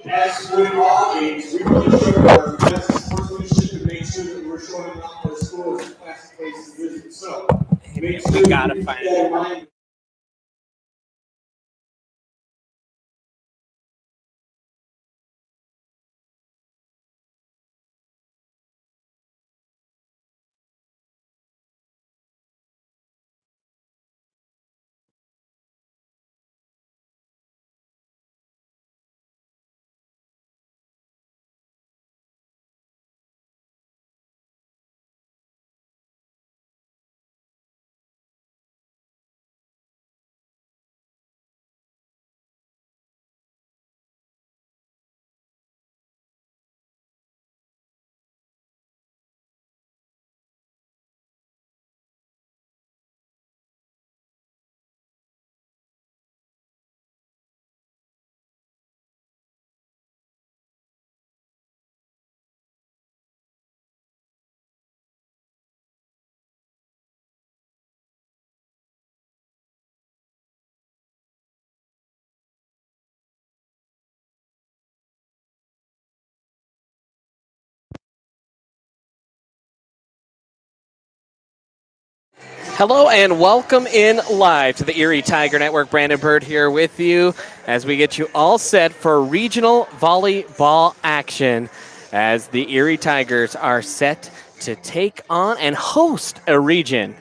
As with all games, we really show our best sportsmanship and make sure that we're showing off our scores and class places visit. So, make sure we gotta you find keep that in mind. Hello and welcome in live to the Erie Tiger Network. Brandon Bird here with you as we get you all set for regional volleyball action as the Erie Tigers are set to take on and host a region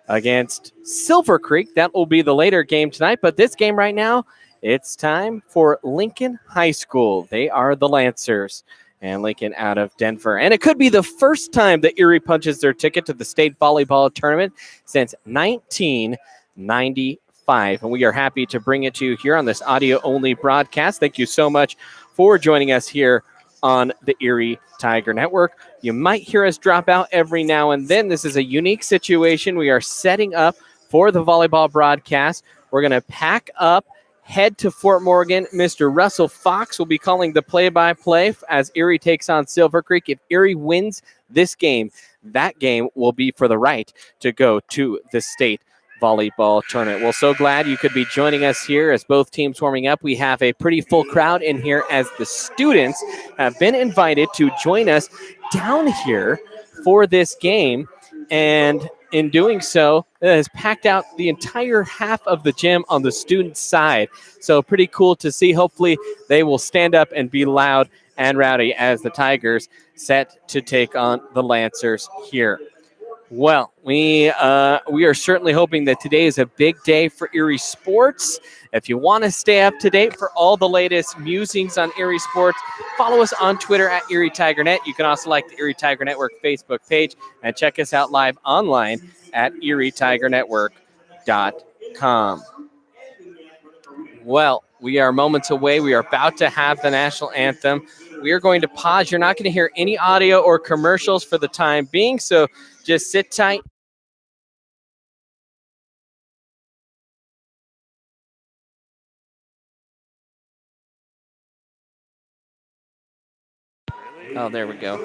against Silver Creek. That will be the later game tonight, but this game right now, it's time for Lincoln High School. They are the Lancers. And Lincoln out of Denver. And it could be the first time that Erie punches their ticket to the state volleyball tournament since 1995. And we are happy to bring it to you here on this audio-only broadcast. Thank you so much for joining us here on the Erie Tiger Network. You might hear us drop out every now and then. This is a unique situation. We are setting up for the volleyball broadcast. We're going to pack up, head to Fort Morgan. Mr. Russell Fox will be calling the play-by-play as Erie takes on Silver Creek. If Erie wins this game, that game will be for the right to go to the state volleyball tournament. Well, so glad you could be joining us here as both teams warming up. We have a pretty full crowd in here as the students have been invited to join us down here for this game. And in doing so, it has packed out the entire half of the gym on the student side. So pretty cool to see. Hopefully they will stand up and be loud and rowdy as the Tigers set to take on the Lancers here. Well, we are certainly hoping that today is a big day for Erie sports. If you want to stay up to date for all the latest musings on Erie sports, follow us on Twitter at Erie Tiger Net. You can also like the Erie Tiger Network Facebook page and check us out live online at erietiger.network.com. Well, we are moments away. We are about to have the national anthem. We are going to pause. You're not going to hear any audio or commercials for the time being, so just sit tight. Oh, there we go.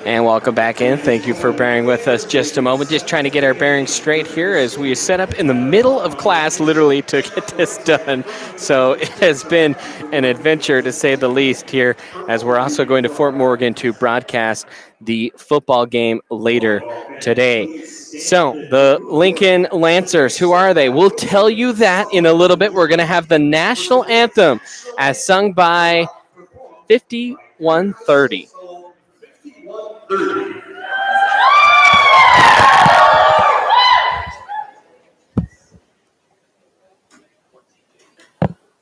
And welcome back in. Thank you for bearing with us just a moment. Just trying to get our bearings straight here as we set up in the middle of class literally to get this done. So it has been an adventure to say the least here as we're also going to Fort Morgan to broadcast the football game later today. So the Lincoln Lancers, who are they? We'll tell you that in a little bit. We're going to have the national anthem as sung by 5130.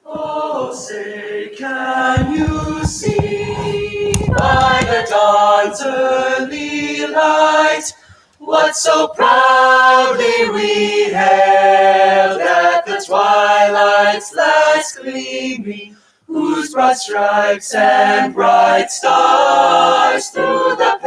Oh, say, can you see by the dawn's early light what so proudly we hailed at the twilight's last gleaming, whose broad stripes and bright stars through the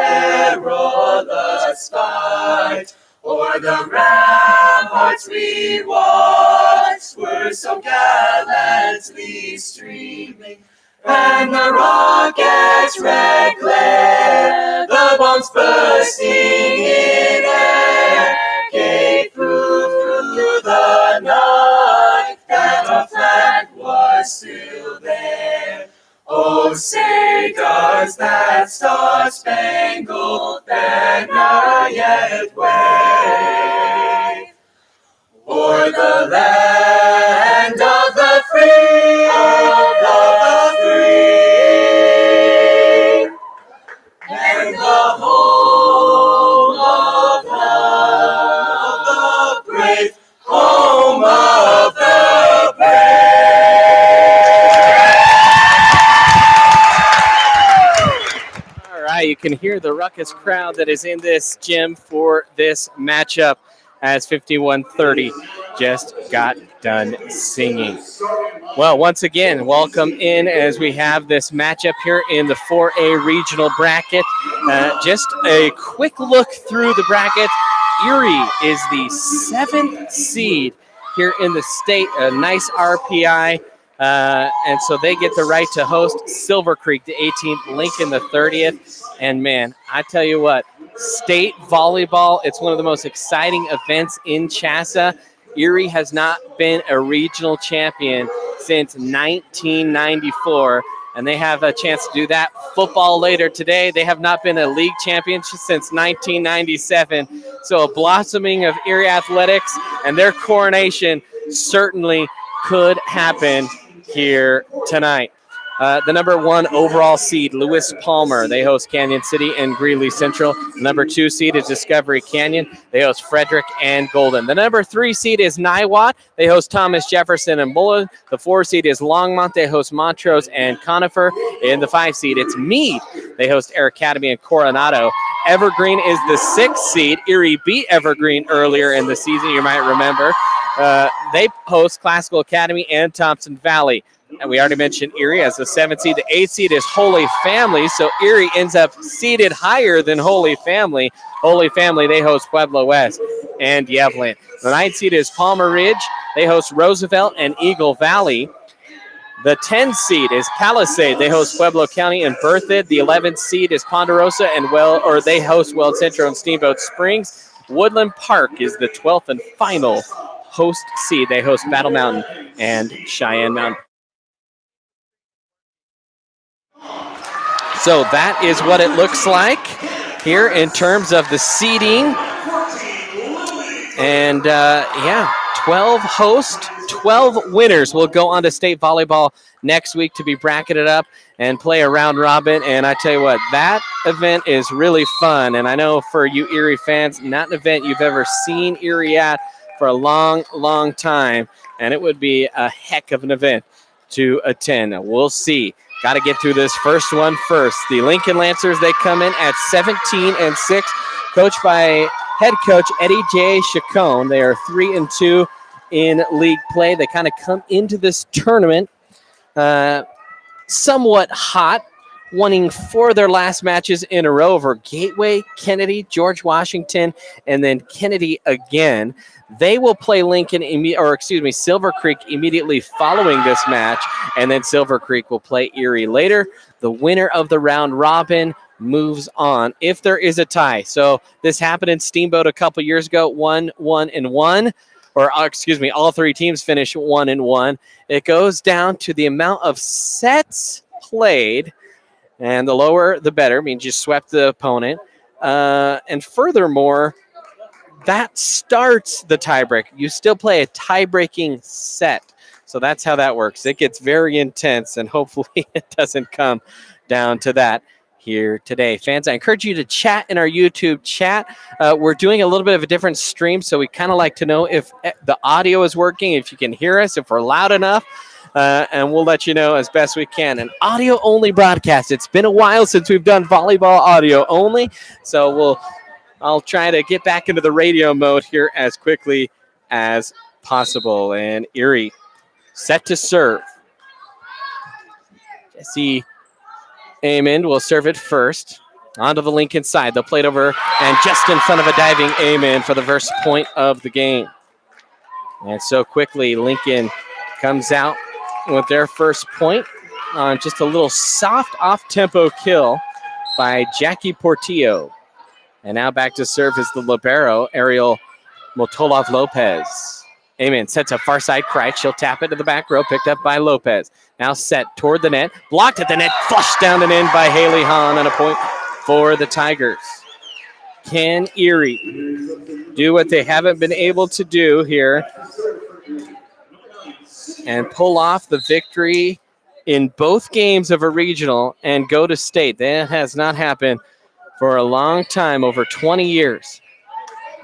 For the ramparts we watched were so gallantly streaming, and the rocket's red glare, the bombs bursting in air, gave through the night that our flag was still there. Oh, say does that star-spangled banner yet wave o'er the land of the free, and the home of the brave, home of the All right, you can hear the ruckus crowd that is in this gym for this matchup as 5130 just got done singing. Well, once again, welcome in as we have this matchup here in the 4A regional bracket. Just a quick look through the bracket. Erie is the 7th seed here in the state, a nice RPI. And so they get the right to host Silver Creek, the 18th, Lincoln, the 30th. And man, I tell you what, state volleyball, it's one of the most exciting events in CHSAA. Erie has not been a regional champion since 1994, and they have a chance to do that. Football later today, they have not been a league champion since 1997. So a blossoming of Erie athletics, and their coronation certainly could happen here tonight. The number 1 overall seed, Lewis Palmer. They host Canyon City and Greeley Central. The number 2 seed is Discovery Canyon. They host Frederick and Golden. The number 3 seed is Niwot. They host Thomas Jefferson and Bullen. The 4 seed is Longmont. They host Montrose and Conifer. In the 5 seed, it's Meade. They host Air Academy and Coronado. Evergreen is the 6th seed. Erie beat Evergreen earlier in the season, you might remember. They host Classical Academy and Thompson Valley. And we already mentioned Erie as the 7th seed. The 8th seed is Holy Family, so Erie ends up seated higher than Holy Family. Holy Family, they host Pueblo West and Yevlin. The 9th seed is Palmer Ridge. They host Roosevelt and Eagle Valley. The 10th seed is Palisade. They host Pueblo County and Berthoud. The 11th seed is Ponderosa and they host Weld Central and Steamboat Springs. Woodland Park is the 12th and final host seed. They host Battle Mountain and Cheyenne Mountain. So that is what it looks like here in terms of the seeding. And 12 hosts, 12 winners will go on to state volleyball next week to be bracketed up and play a round robin. And I tell you what, that event is really fun. And I know for you Erie fans, not an event you've ever seen Erie at for a long, long time. And it would be a heck of an event to attend. We'll see. Got to get through this first one first. The Lincoln Lancers, they come in at 17-6, coached by head coach Eddie J. Chacon. They are 3-2 in league play. They kind of come into this tournament somewhat hot, winning 4 of their last matches in a row over Gateway, Kennedy, George Washington, and then Kennedy again. They will play Silver Creek immediately following this match, and then Silver Creek will play Erie later. The winner of the round robin moves on if there is a tie. So this happened in Steamboat a couple years ago, 1-1-1, all 3 teams finish 1-1. It goes down to the amount of sets played, and the lower the better, means you swept the opponent. And furthermore, that starts the tiebreak. You still play a tie-breaking set. So that's how that works. It gets very intense, and hopefully it doesn't come down to that here today. Fans, I encourage you to chat in our YouTube chat. We're doing a little bit of a different stream, so we kind of like to know if the audio is working, if you can hear us, if we're loud enough. And we'll let you know as best we can. An audio-only broadcast. It's been a while since we've done volleyball audio-only, so I'll try to get back into the radio mode here as quickly as possible. And Erie set to serve. Jesse Amond will serve it first. Onto the Lincoln side. They'll play it over and just in front of a diving Amen for the first point of the game. And so quickly, Lincoln comes out with their first point on just a little soft off-tempo kill by Jackie Portillo. And now back to serve is the libero, Ariel Motolov-Lopez. Amen sets up far side Kreitz. She'll tap it to the back row, picked up by Lopez. Now set toward the net, blocked at the net, flushed down and in by Haley Hahn, and a point for the Tigers. Can Erie do what they haven't been able to do here and pull off the victory in both games of a regional and go to state? That has not happened for a long time, over 20 years.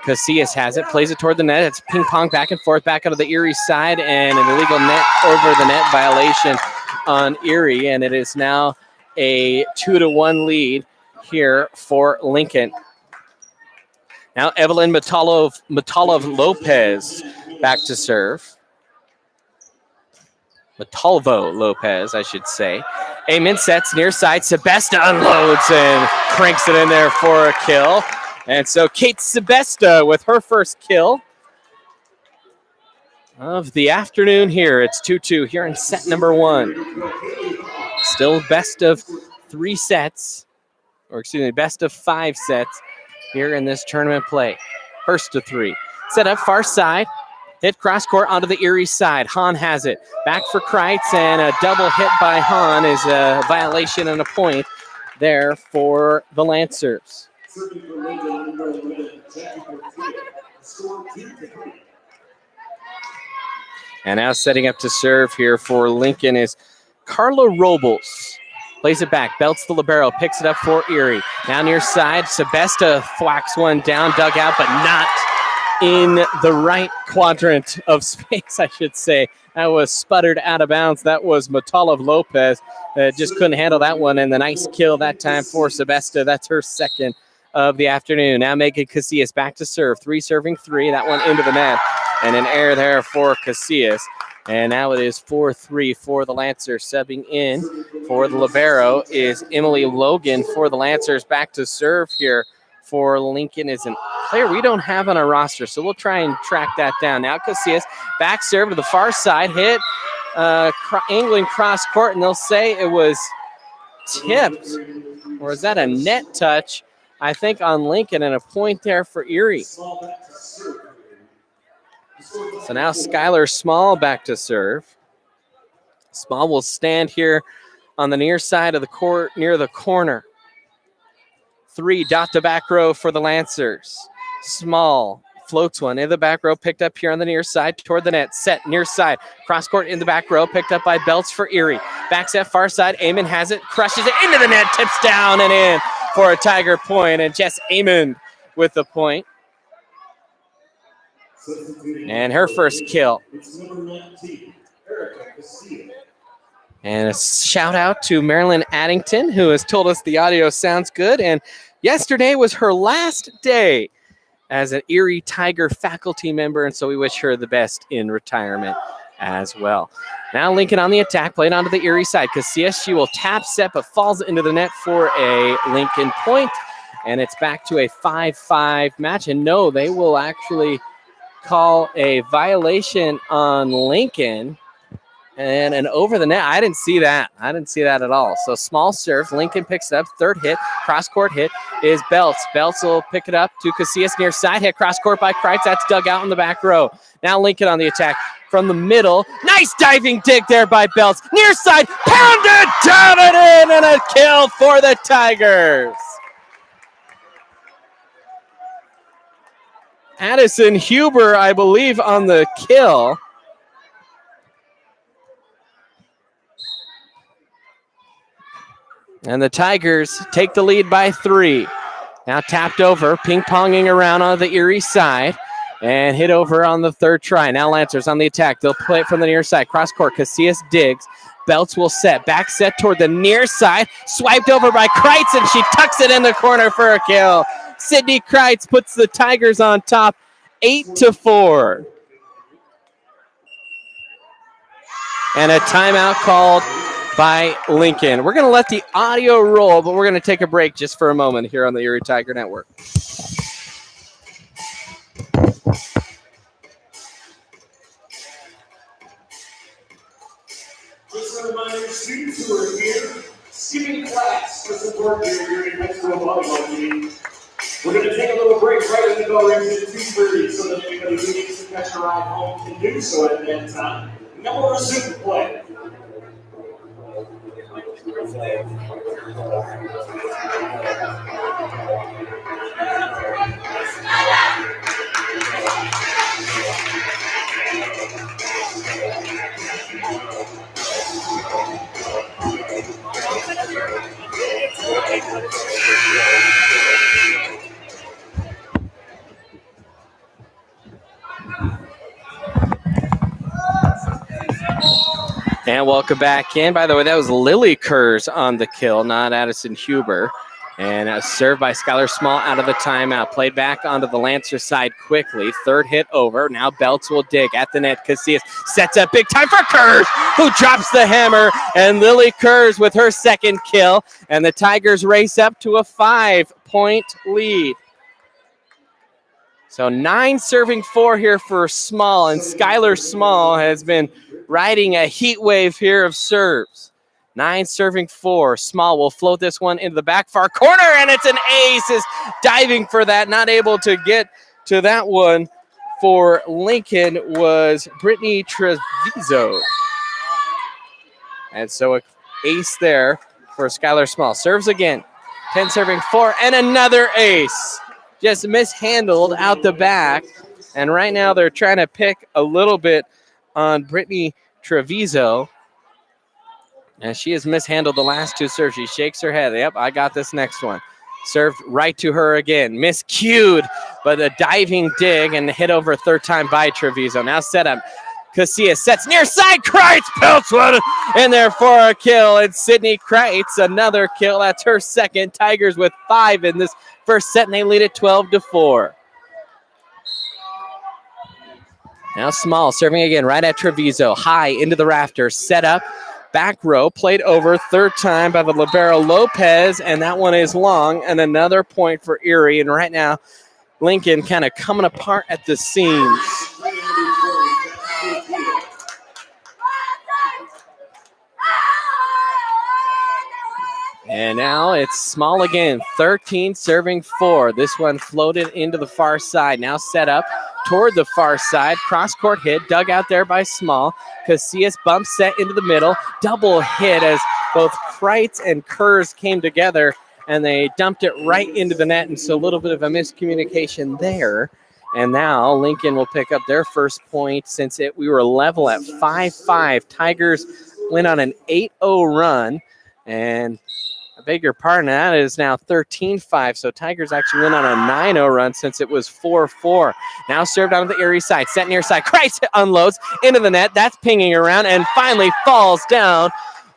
Casillas has it, plays it toward the net. It's ping pong back and forth, back out of the Erie side, and an illegal net over the net violation on Erie, and it is now a 2-1 lead here for Lincoln. Now Evelyn Motolov-Lopez back to serve. Motolvo-Lopez, I should say. Amen sets near side. Sebesta unloads and cranks it in there for a kill. And so Kate Sebesta with her first kill of the afternoon here. It's 2-2 here in set number 1. Still best of 3 sets, or excuse me, best of 5 sets here in this tournament play. First to 3. Set up far side. Hit cross court onto the Erie side. Hahn has it. Back for Kreitz, and a double hit by Hahn is a violation and a point there for the Lancers. And now setting up to serve here for Lincoln is Carla Robles. Plays it back, belts the libero, picks it up for Erie. Now near side, Sebesta thwacks one down, dug out, but not in the right quadrant of space, I should say. That was sputtered out of bounds. That was Motolov-Lopez. Just couldn't handle that one, and the nice kill that time for Sebesta. That's her second of the afternoon. Now Megan Casillas back to serve. 3 serving 3. That one into the net. And an error there for Casillas. And now it is 4-3 for the Lancers. Subbing in for the libero is Emily Logan for the Lancers. Back to serve here for Lincoln is a player we don't have on our roster, so we'll try and track that down. Now Casillas back serve to the far side, hit angling cross court, and they'll say it was tipped. Or is that a net touch? I think on Lincoln, and a point there for Erie. So now Skylar Small back to serve. Small will stand here on the near side of the court, near the corner. 3 dot to back row for the Lancers. Small floats one in the back row, picked up here on the near side toward the net. Set near side, cross court in the back row, picked up by Belts for Erie. Back set far side, Amon has it, crushes it into the net, tips down and in for a Tiger point, and Jess Amon with the point. And her first kill. And a shout out to Marilyn Addington, who has told us the audio sounds good. And yesterday was her last day as an Erie Tiger faculty member, and so we wish her the best in retirement as well. Now Lincoln on the attack, played onto the Erie side. Casillas, she will tap set, but falls into the net for a Lincoln point. And it's back to a 5-5 match. And no, they will actually call a violation on Lincoln. And an over the net. I didn't see that. I didn't see that at all. So small serve. Lincoln picks it up. Third hit. Cross-court hit is Belts. Belts will pick it up to Casillas near side hit. Cross-court by Kreitz. That's dug out in the back row. Now Lincoln on the attack from the middle. Nice diving dig there by Belts. Near side. Pounded down and in. And a kill for the Tigers. Addison Huber, I believe, on the kill. And the Tigers take the lead by 3. Now tapped over, ping-ponging around on the Erie side, and hit over on the third try. Now Lancers on the attack. They'll play it from the near side. Cross-court, Casillas digs. Belts will set. Back set toward the near side. Swiped over by Kreitz, and she tucks it in the corner for a kill. Sydney Kreitz puts the Tigers on top 8-4. And a timeout called by Lincoln. We're going to let the audio roll, but we're going to take a break just for a moment here on the Erie Tiger Network. Just a reminder, students who are here, skipping class for support your Erie High School volleyball team. We're going to take a little break right as the bell rings at 2:30 so that anybody who needs to catch a ride home can do so at that time. And then we'll resume the play. And welcome back in. By the way, that was Lily Kurz on the kill, not Addison Huber. And served by Skylar Small out of the timeout. Played back onto the Lancer side quickly. Third hit over. Now Belts will dig at the net. Casillas sets up big time for Kurz, who drops the hammer. And Lily Kurz with her second kill. And the Tigers race up to a 5-point lead. So 9 serving 4 here for Small. And Skylar Small has been riding a heat wave here of serves. 9 serving 4. Small will float this one into the back far corner, and it's an ace. Is diving for that, not able to get to that one for Lincoln was Brittany Treviso. And so an ace there for Skylar Small. Serves again. 10 serving 4, and another ace. Just mishandled out the back. And right now they're trying to pick a little bit on Brittany Treviso. And she has mishandled the last 2 serves. She shakes her head. Yep, I got this next one. Served right to her again. Miscued, but a diving dig and hit over third time by Treviso. Now set up. Casillas sets near side. Kreitz pelts one in there for a kill. And Sydney Kreitz, another kill. That's her second. Tigers with 5 in this first set, and they lead it 12-4. Now Small serving again right at Treviso. High into the rafters. Set up. Back row. Played over third time by the libero Lopez. And that one is long. And another point for Erie. And right now, Lincoln kind of coming apart at the seams. And now it's Small again. 13 serving 4. This one floated into the far side. Now set up toward the far side. Cross-court hit. Dug out there by Small. Casillas bump set into the middle. Double hit as both Kreitz and Kurz came together, and they dumped it right into the net. And so a little bit of a miscommunication there. And now Lincoln will pick up their first point since we were level at 5-5. Tigers went on an 8-0 run. And I beg your pardon, that is now 13-5. So Tigers actually went on a 9-0 run since it was 4-4. Now served on the Erie side, set near side. Kreitz unloads into the net. That's pinging around and finally falls down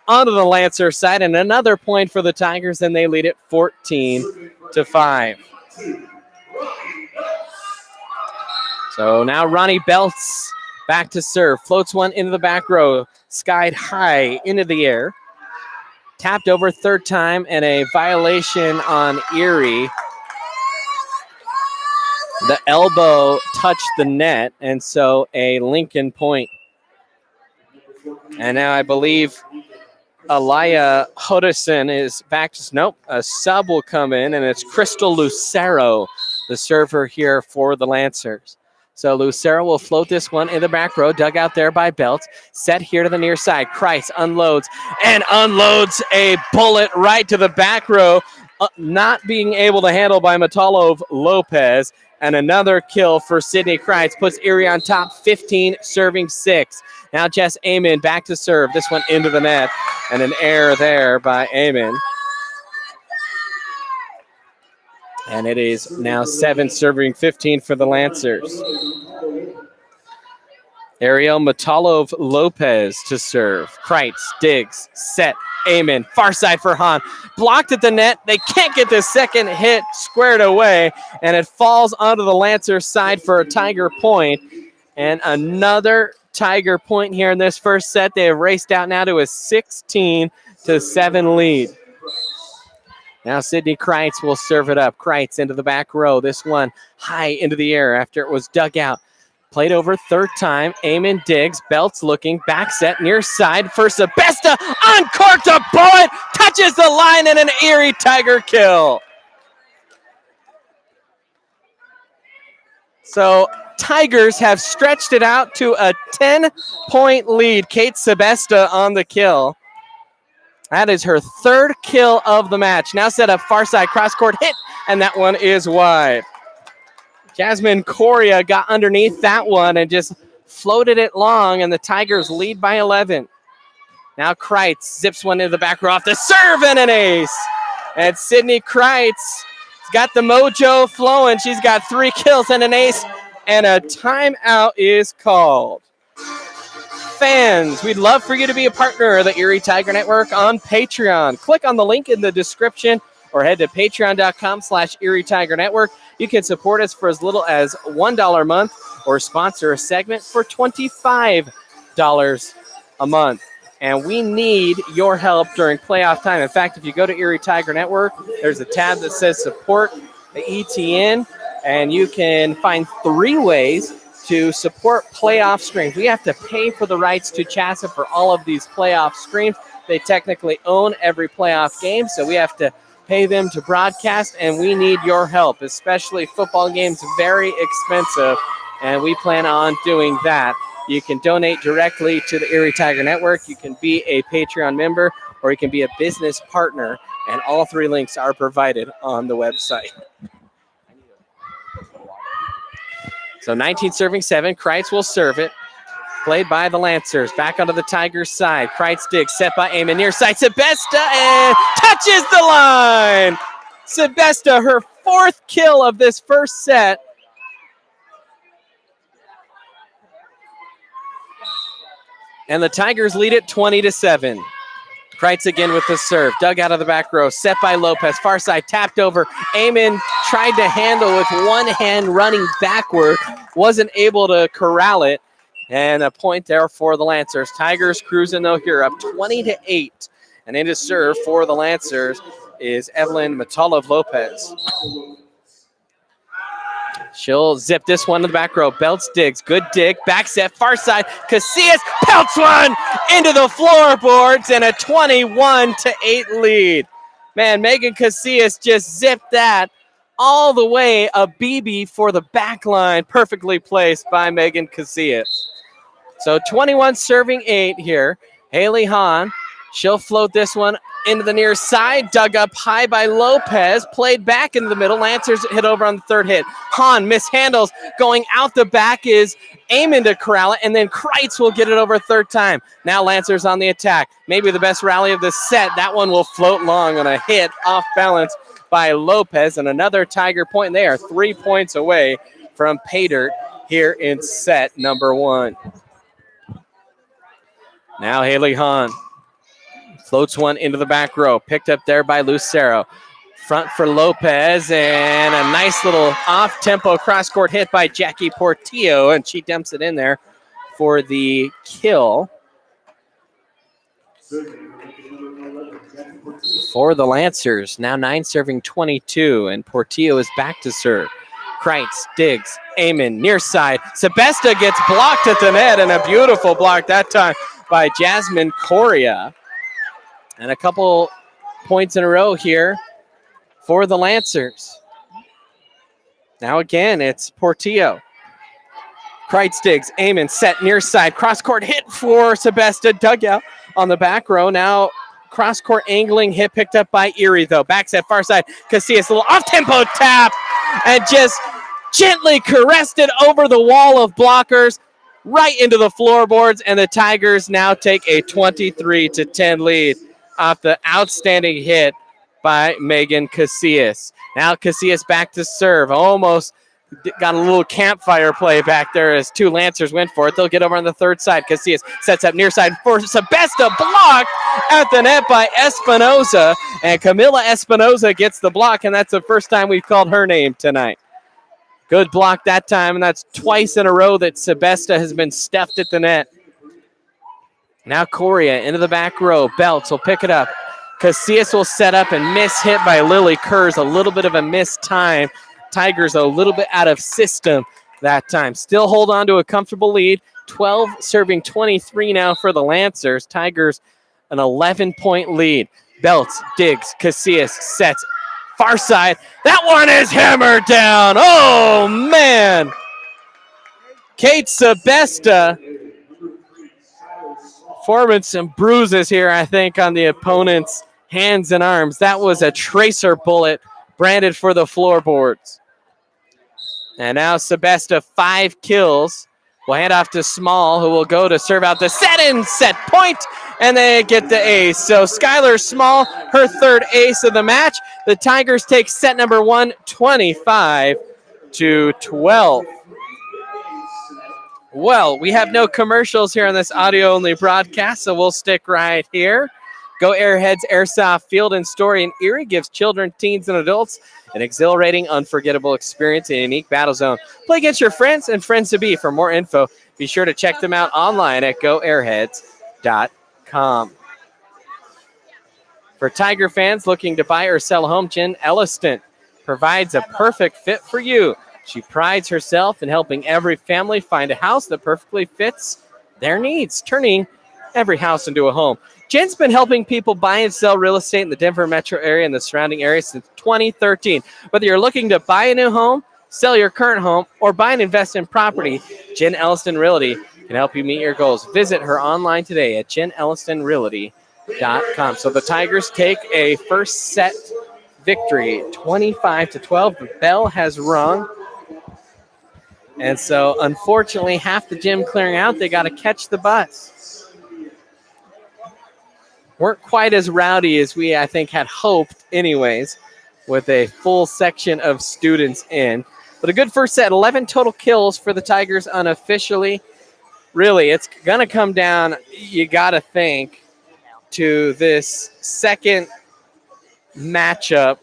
onto the Lancer side. And another point for the Tigers, and they lead it 14-5. So now Ronnie Belts back to serve. Floats one into the back row. Skied high into the air. Tapped over third time, and a violation on Erie. The elbow touched the net, and so a Lincoln point. And now I believe Alaya Hodison is back. Nope, a sub will come in, and it's Crystal Lucero, the server here for the Lancers. So Lucero will float this one in the back row, dug out there by Belts. Set here to the near side. Kreitz unloads a bullet right to the back row, not being able to handle by Matalov Lopez. And another kill for Sydney Kreitz puts Erie on top, 15 serving 6. Now Jess Amon back to serve. This one into the net, and an error there by Amon. And it is now 7 serving 15 for the Lancers. Ariel Matalov Lopez to serve. Kreitz digs, set, Amon, far side for Hahn. Blocked at the net. They can't get the second hit squared away, and it falls onto the Lancers side for a Tiger point. And another Tiger point here in this first set. They have raced out now to a 16-7 lead. Now Sydney Kreitz will serve it up. Kreitz into the back row. This one high into the air after it was dug out. Played over third time. Eamon digs. Belts looking. Back set near side for Sebesta. Uncorked a bullet. Touches the line and an Erie Tiger kill. So Tigers have stretched it out to a 10-point lead. Kate Sebesta on the kill. That is her third kill of the match. Now set up far side cross-court hit, and that one is wide. Jasmine Coria got underneath that one and just floated it long, and the Tigers lead by 11. Now Kreitz zips one into the back row off the serve and an ace. And Sydney Kreitz has got the mojo flowing. She's got 3 kills and an ace, and a timeout is called. Fans, we'd love for you to be a partner of the Erie Tiger Network on Patreon. Click on the link in the description or head to patreon.com/Erie Tiger Network. You can support us for as little as $1 a month or sponsor a segment for $25 a month. And we need your help during playoff time. In fact, if you go to Erie Tiger Network, there's a tab that says support the ETN, and you can find 3 ways to support playoff streams. We have to pay for the rights to CHASA for all of these playoff streams. They technically own every playoff game, so we have to pay them to broadcast, and we need your help, especially football games, very expensive, and we plan on doing that. You can donate directly to the Erie Tiger Network. You can be a Patreon member, or you can be a business partner, and all 3 links are provided on the website. So 19-7, Kreitz will serve it. Played by the Lancers. Back onto the Tigers' side. Kreitz digs, set by Eamon near side. Sebesta and touches the line. Sebesta, her 4th kill of this first set. And the Tigers lead it 20-7. Kreitz again with the serve. Dug out of the back row. Set by Lopez. Far side tapped over. Eamon tried to handle with one hand running backward. Wasn't able to corral it. And a point there for the Lancers. Tigers cruising though here up 20-8. And in to serve for the Lancers is Evelyn Matalov-Lopez. She'll zip this one to the back row. Belts digs. Good dig. Back set. Far side. Casillas pelts one into the floorboards and a 21-8 lead. Man, Megan Casillas just zipped that all the way. A BB for the back line. Perfectly placed by Megan Casillas. So 21-8 here. Haley Hahn. She'll float this one into the near side. Dug up high by Lopez. Played back into the middle. Lancers hit over on the third hit. Hahn mishandles. Going out the back is Eamon to corral it. And then Kreitz will get it over third time. Now Lancers on the attack. Maybe the best rally of the set. That one will float long on a hit off balance by Lopez. And another Tiger point. They are 3 points away from pay dirt here in set number 1. Now Haley Hahn. Floats one into the back row. Picked up there by Lucero. Front for Lopez. And a nice little off-tempo cross-court hit by Jackie Portillo. And she dumps it in there for the kill for the Lancers. Now 9-22. And Portillo is back to serve. Kreitz digs. Eamon near side. Sebesta gets blocked at the net. And a beautiful block that time by Jasmine Coria. And a couple points in a row here for the Lancers. Now again, it's Portillo. Kreitz digs. Eamon set near side. Cross-court hit for Sebesta. Dugout on the back row. Now cross-court angling hit picked up by Erie, though. Back set far side. Casillas, a little off-tempo tap. And just gently caressed it over the wall of blockers. Right into the floorboards. And the Tigers now take a 23-10 lead off the outstanding hit by Megan Casillas. Now Casillas back to serve. Almost got a little campfire play back there as 2 Lancers went for it. They'll get over on the third side. Casillas sets up near side for Sebesta. Blocked at the net by Espinoza. And Camila Espinoza gets the block, and that's the first time we've called her name tonight. Good block that time, and that's twice in a row that Sebesta has been stuffed at the net. Now Coria into the back row. Belts will pick it up. Casillas will set up and miss hit by Lily Kurz. A little bit of a missed time. Tigers a little bit out of system that time. Still hold on to a comfortable lead. 12 serving 23 now for the Lancers. Tigers an 11-point lead. Belts digs. Casillas sets. Far side. That one is hammered down. Oh, man. Kate Sebesta forming some bruises here, I think, on the opponent's hands and arms. That was a tracer bullet branded for the floorboards. And now Sebesta, 5 kills. Will hand off to Small, who will go to serve out the set point, and they get the ace. So Skylar Small, her 3rd ace of the match. The Tigers take set number 1, 25-12. Well, we have no commercials here on this audio-only broadcast, so we'll stick right here. Go Airheads Airsoft Field and Story in Erie gives children, teens, and adults an exhilarating, unforgettable experience in a unique battle zone. Play against your friends and friends-to-be. For more info, be sure to check them out online at goairheads.com. For Tiger fans looking to buy or sell a home, Jen Elliston provides a perfect fit for you. She prides herself in helping every family find a house that perfectly fits their needs, turning every house into a home. Jen's been helping people buy and sell real estate in the Denver metro area and the surrounding area since 2013. Whether you're looking to buy a new home, sell your current home, or buy and invest in property, Jen Elliston Realty can help you meet your goals. Visit her online today at jenellistonrealty.com. So the Tigers take a first set victory, 25-12. The bell has rung. And so, unfortunately, half the gym clearing out. They got to catch the bus. Weren't quite as rowdy as we, I think, had hoped anyways, with a full section of students in. But a good first set, 11 total kills for the Tigers unofficially. Really, it's going to come down, you got to think, to this second matchup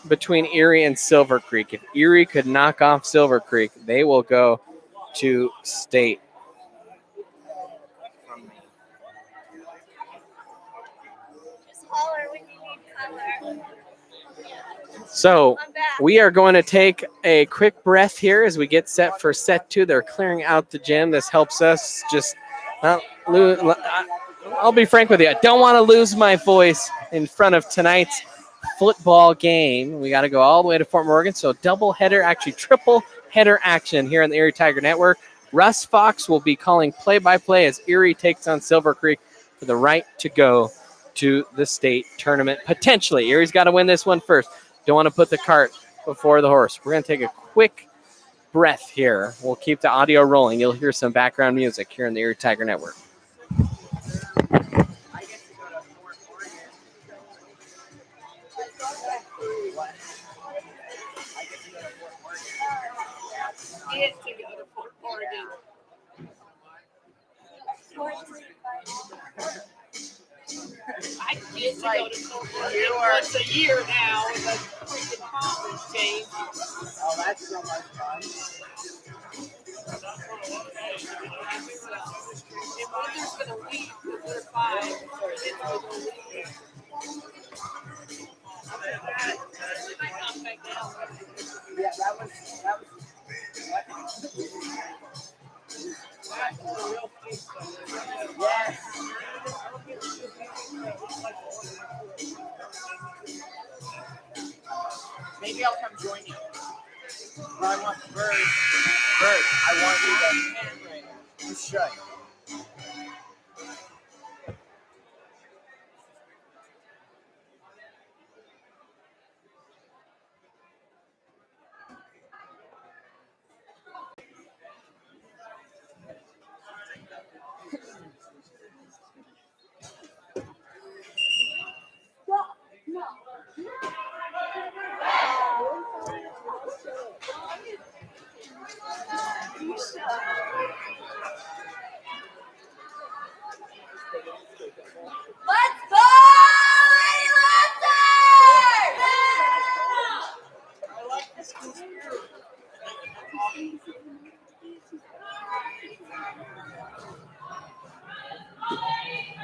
between Erie and Silver Creek. If Erie could knock off Silver Creek, they will go to state. So we are going to take a quick breath here as we get set for set 2. They're clearing out the gym. This helps us just not lose. I'll be frank with you. I don't want to lose my voice in front of tonight's football game. We got to go all the way to Fort Morgan. So double header, actually triple header action here on the Erie Tiger Network. Russ Fox will be calling play-by-play as Erie takes on Silver Creek for the right to go to the state tournament. Potentially, Erie's got to win this one first. Don't want to put the cart before the horse. We're going to take a quick breath here. We'll keep the audio rolling. You'll hear some background music here on the Erie Tiger Network. I get to go to Fort Morgan once a year now with a freaking conference game. Oh, that's so much fun. If Winters going to leave, because they're 5, it's going to leave. Yeah, that was yes. Maybe I'll come join you. But I want Bird, I want you to handwrite. You should.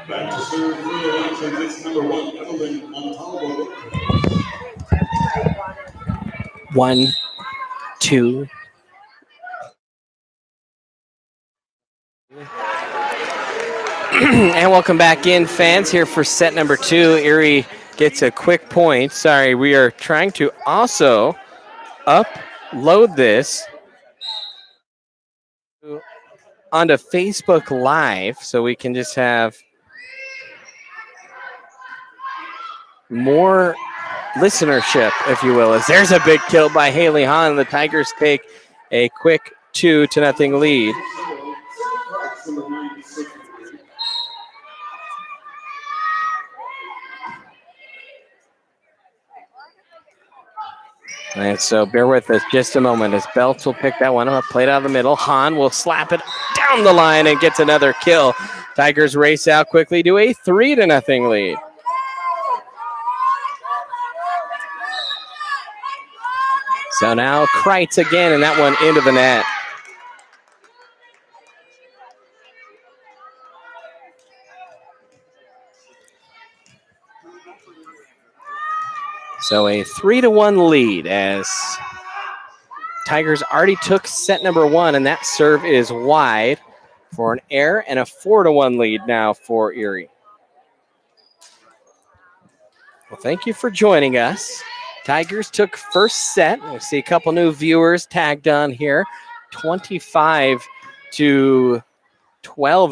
Back to serve for the Lancers, it's number 1, Evelyn Montalvo. 1, 2. And welcome back in, fans, here for set number 2. Erie gets a quick point. Sorry, we are trying to also upload this onto Facebook Live so we can just have more listenership, if you will, as there's a big kill by Haley Hahn. The Tigers take a quick 2-0 lead. And so bear with us just a moment as Belts will pick that one up, played out of the middle. Hahn will slap it down the line and gets another kill. Tigers race out quickly to a 3-0 lead. So now Kreitz again, and that one into the net. So a 3-1 lead as Tigers already took set number 1, and that serve is wide for an error, and a 4-1 lead now for Erie. Well, thank you for joining us. Tigers took first set. We see a couple new viewers tagged on here. 25-12,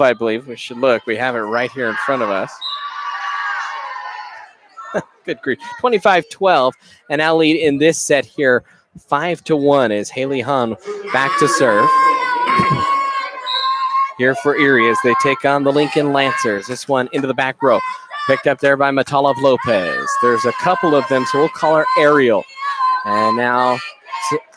I believe. We should look. We have it right here in front of us. Good grief. 25-12, and now lead in this set here 5-1 as Haley Hahn back to serve. Here for Erie as they take on the Lincoln Lancers. This one into the back row. Picked up there by Matalov Lopez. There's a couple of them, so we'll call her Ariel. And now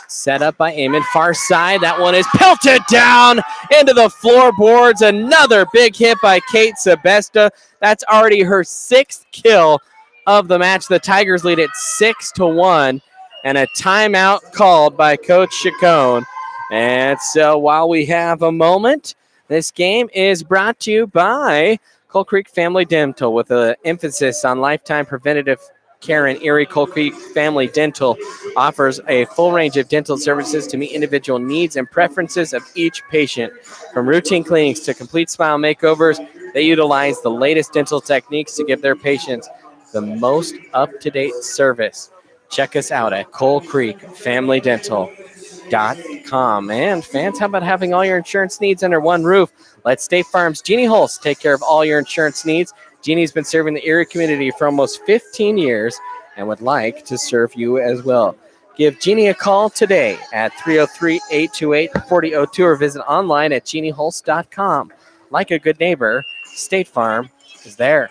set up by Eamon. Far side. That one is pelted down into the floorboards. Another big hit by Kate Sebesta. That's already her 6th kill of the match. The Tigers lead at 6-1. And a timeout called by Coach Chacon. And so while we have a moment, this game is brought to you by Coal Creek Family Dental with an emphasis on lifetime preventative care in Erie. Coal Creek Family Dental offers a full range of dental services to meet individual needs and preferences of each patient. From routine cleanings to complete smile makeovers, they utilize the latest dental techniques to give their patients the most up-to-date service. Check us out at coalcreekfamilydental.com. And fans, how about having all your insurance needs under one roof? Let State Farm's Jeannie Holst take care of all your insurance needs. Jeannie's been serving the Erie community for almost 15 years and would like to serve you as well. Give Jeannie a call today at 303-828-4002 or visit online at jeannieholst.com. Like a good neighbor, State Farm is there.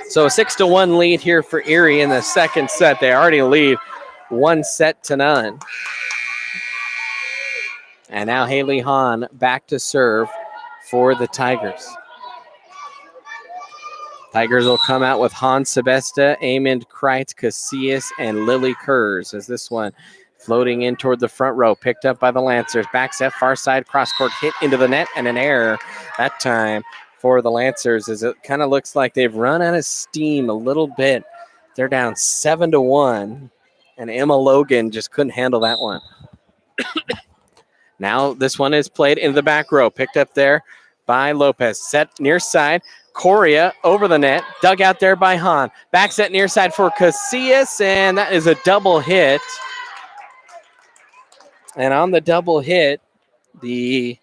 So a 6-1 lead here for Erie in the second set. They already lead 1-0. And now Haley Hahn back to serve for the Tigers. Tigers will come out with Hahn Sebesta, Amond Kreitz, Casillas, and Lily Kurz as this one floating in toward the front row, picked up by the Lancers. Back set, far side, cross-court hit into the net, and an error that time for the Lancers as it kind of looks like they've run out of steam a little bit. They're down 7-1, and Emma Logan just couldn't handle that one. Now this one is played into the back row, picked up there by Lopez. Set near side, Coria over the net, dug out there by Hahn. Back set near side for Casillas, and that is a double hit. And on the double hit, the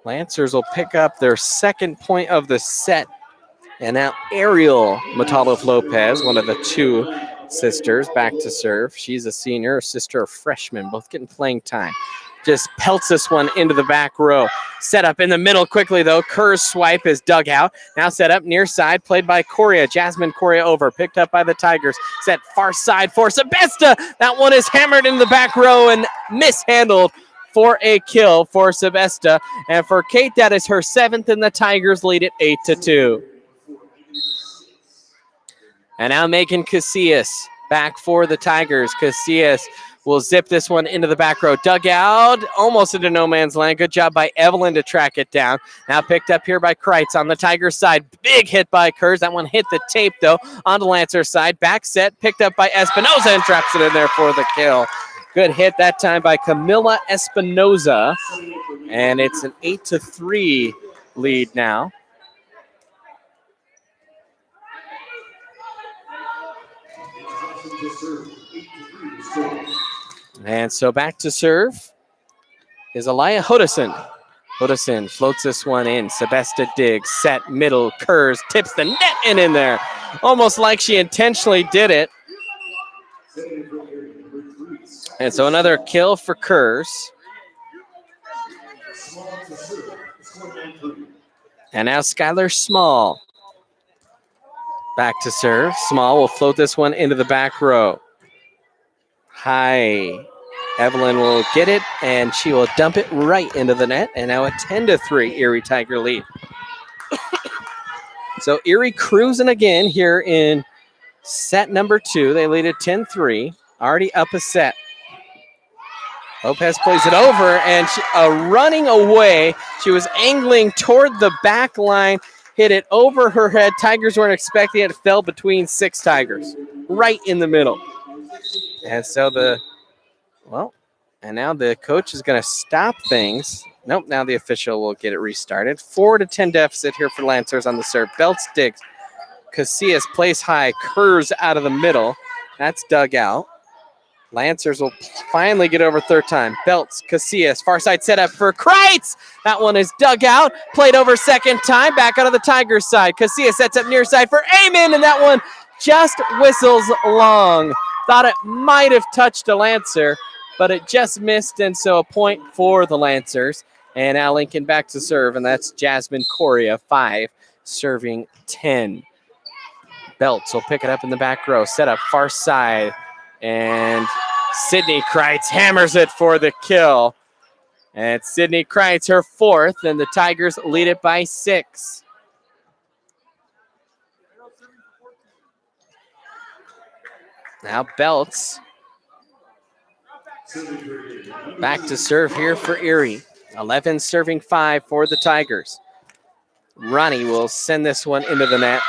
Lancers will pick up their second point of the set. And now Ariel Matalov Lopez, one of the two sisters, back to serve. She's a senior, her sister a freshman, both getting playing time. Just pelts this one into the back row. Set up in the middle quickly, though. Kerr's swipe is dug out. Now set up near side, played by Coria. Jasmine Coria over, picked up by the Tigers. Set far side for Sebesta. That one is hammered in the back row and mishandled for a kill for Sebesta. And for Kate, that is her 7th, and the Tigers lead it 8-2. And now Megan Casillas back for the Tigers. Casillas will zip this one into the back row. Dugout, almost into no man's land. Good job by Evelyn to track it down. Now picked up here by Kreitz on the Tigers side. Big hit by Kurz. That one hit the tape, though, on the Lancer side. Back set, picked up by Espinoza and traps it in there for the kill. Good hit that time by Camila Espinoza. And it's an 8-3 lead now. And so back to serve is Aliyah Hodison. Hodison floats this one in. Sebesta digs, set, middle, Kurz, tips the net in there. Almost like she intentionally did it. And so another kill for Kurz. And now Skylar Small. Back to serve. Small will float this one into the back row. High. Evelyn will get it, and she will dump it right into the net. And now a 10-3 Erie Tiger lead. So Erie cruising again here in set number 2. They lead at 10-3. Already up a set. Lopez plays it over, and running away. She was angling toward the back line, hit it over her head. Tigers weren't expecting it. It fell between 6 Tigers, right in the middle. And so and now the coach is going to stop things. Nope, now the official will get it restarted. 4-10 deficit here for Lancers on the serve. Belts digs. Casillas plays high, curves out of the middle. That's dug out. Lancers will finally get over third time. Belts, Casillas, far side setup for Kreitz. That one is dug out. Played over second time. Back out of the Tigers side. Casillas sets up near side for Amen, and that one just whistles long. Thought it might have touched a Lancer, but it just missed, and so a point for the Lancers. And now Lincoln back to serve, and that's Jasmine Coria, 5, serving 10. Belts will pick it up in the back row. Set up far side. And Sydney Kreitz hammers it for the kill. And Sydney Kreitz, her 4th, and the Tigers lead it by 6. Now Belts back to serve here for Erie. 11 serving 5 for the Tigers. Ronnie will send this one into the net.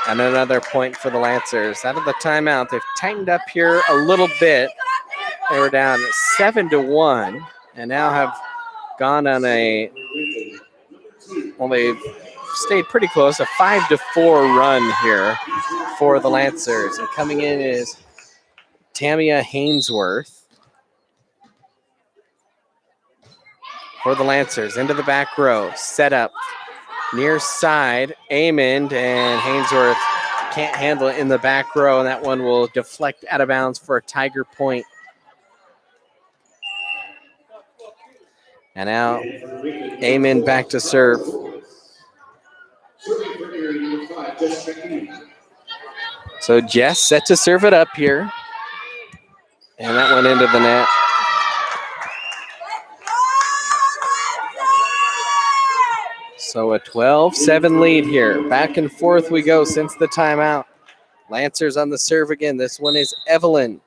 And another point for the Lancers. Out of the timeout, they've tightened up here a little bit. They were down 7-1 and now have gone on they've stayed pretty close, a 5-4 run here for the Lancers. And coming in is Tamia Hainsworth for the Lancers. Into the back row, set up. Near side, Amond, and Hainsworth can't handle it in the back row, and that one will deflect out of bounds for a Tiger point. And now Amond back to serve. So Jess set to serve it up here. And that went into the net. So a 12-7 lead here. Back and forth we go since the timeout. Lancers on the serve again. This one is Evelyn.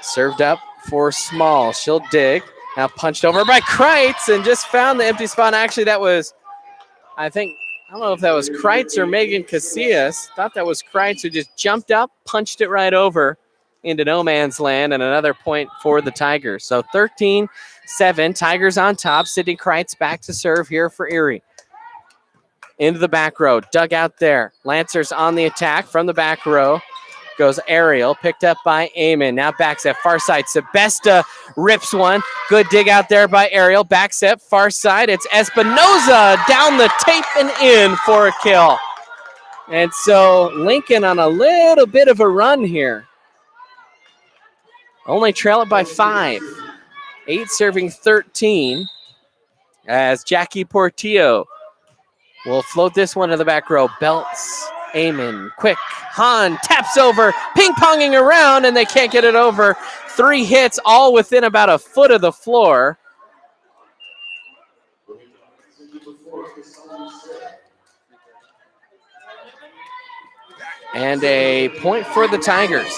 Served up for Small. She'll dig. Now punched over by Kreitz and just found the empty spot. Actually, that was, I don't know if that was Kreitz or Megan Casillas. Thought that was Kreitz who just jumped up, punched it right over into no man's land, and another point for the Tigers. So 13-7, Tigers on top. Sydney Kreitz back to serve here for Erie. Into the back row, dug out there. Lancers on the attack from the back row. Goes Ariel, picked up by Eamon. Now back set, far side. Sebesta rips one. Good dig out there by Ariel. Back set, far side. It's Espinoza down the tape and in for a kill. And so Lincoln on a little bit of a run here. Only trail it by 5. 8 serving 13 as Jackie Portillo will float this one to the back row. Belts, Eamon, quick. Han taps over, ping-ponging around, and they can't get it over. 3 hits, all within about a foot of the floor. And a point for the Tigers.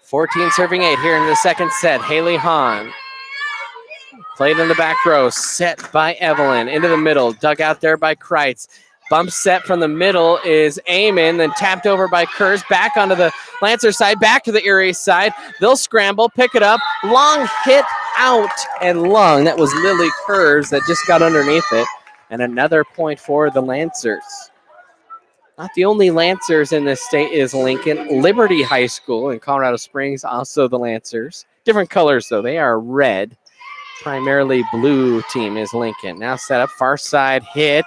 14 serving 8 here in the second set. Haley Hahn played in the back row, set by Evelyn. Into the middle, dug out there by Kreitz. Bump set from the middle is Eamon, then tapped over by Kurz. Back onto the Lancer side, back to the Erie side. They'll scramble, pick it up. Long hit out and long. That was Lily Kurz that just got underneath it. And another point for the Lancers. Not the only Lancers in this state is Lincoln. Liberty High School in Colorado Springs, also the Lancers. Different colors, though. They are red. Primarily blue team is Lincoln. Now set up, far side hit.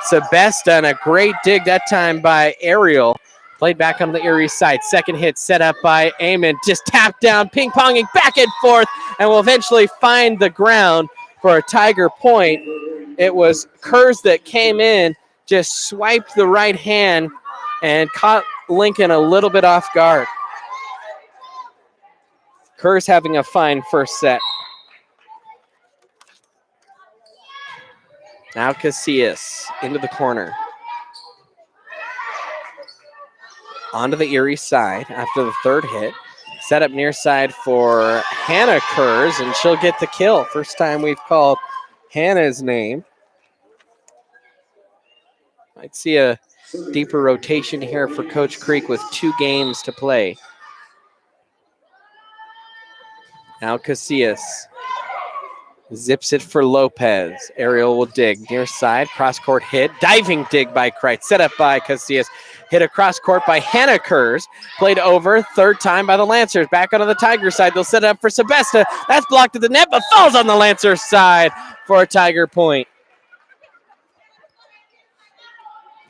Sebesta, and a great dig that time by Ariel. Played back on the Erie side. Second hit set up by Eamon. Just tapped down, ping-ponging back and forth, and will eventually find the ground for a Tiger point. It was Kurz that came in, just swiped the right hand, and caught Lincoln a little bit off guard. Kurz having a fine first set. Now Casillas into the corner. Onto the Erie side after the third hit. Set up near side for Hannah Kurz, and she'll get the kill. First time we've called Hannah's name. Might see a deeper rotation here for Coach Creek with 2 games to play. Now Casillas zips it for Lopez. Ariel will dig near side. Cross court hit. Diving dig by Kreitz. Set up by Casillas. Hit across court by Hannah Kurz. Played over. Third time by the Lancers. Back onto the Tiger side. They'll set it up for Sebesta. That's blocked at the net, but falls on the Lancers side for a Tiger point.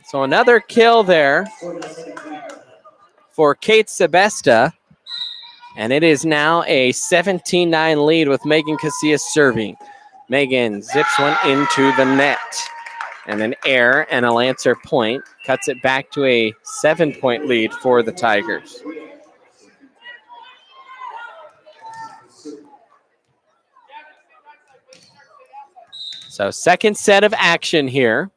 So another kill there for Kate Sebesta. And it is now a 17-9 lead with Megan Casillas serving. Megan zips one into the net. And an air and a Lancer point cuts it back to a 7-point lead for the Tigers. So second set of action here.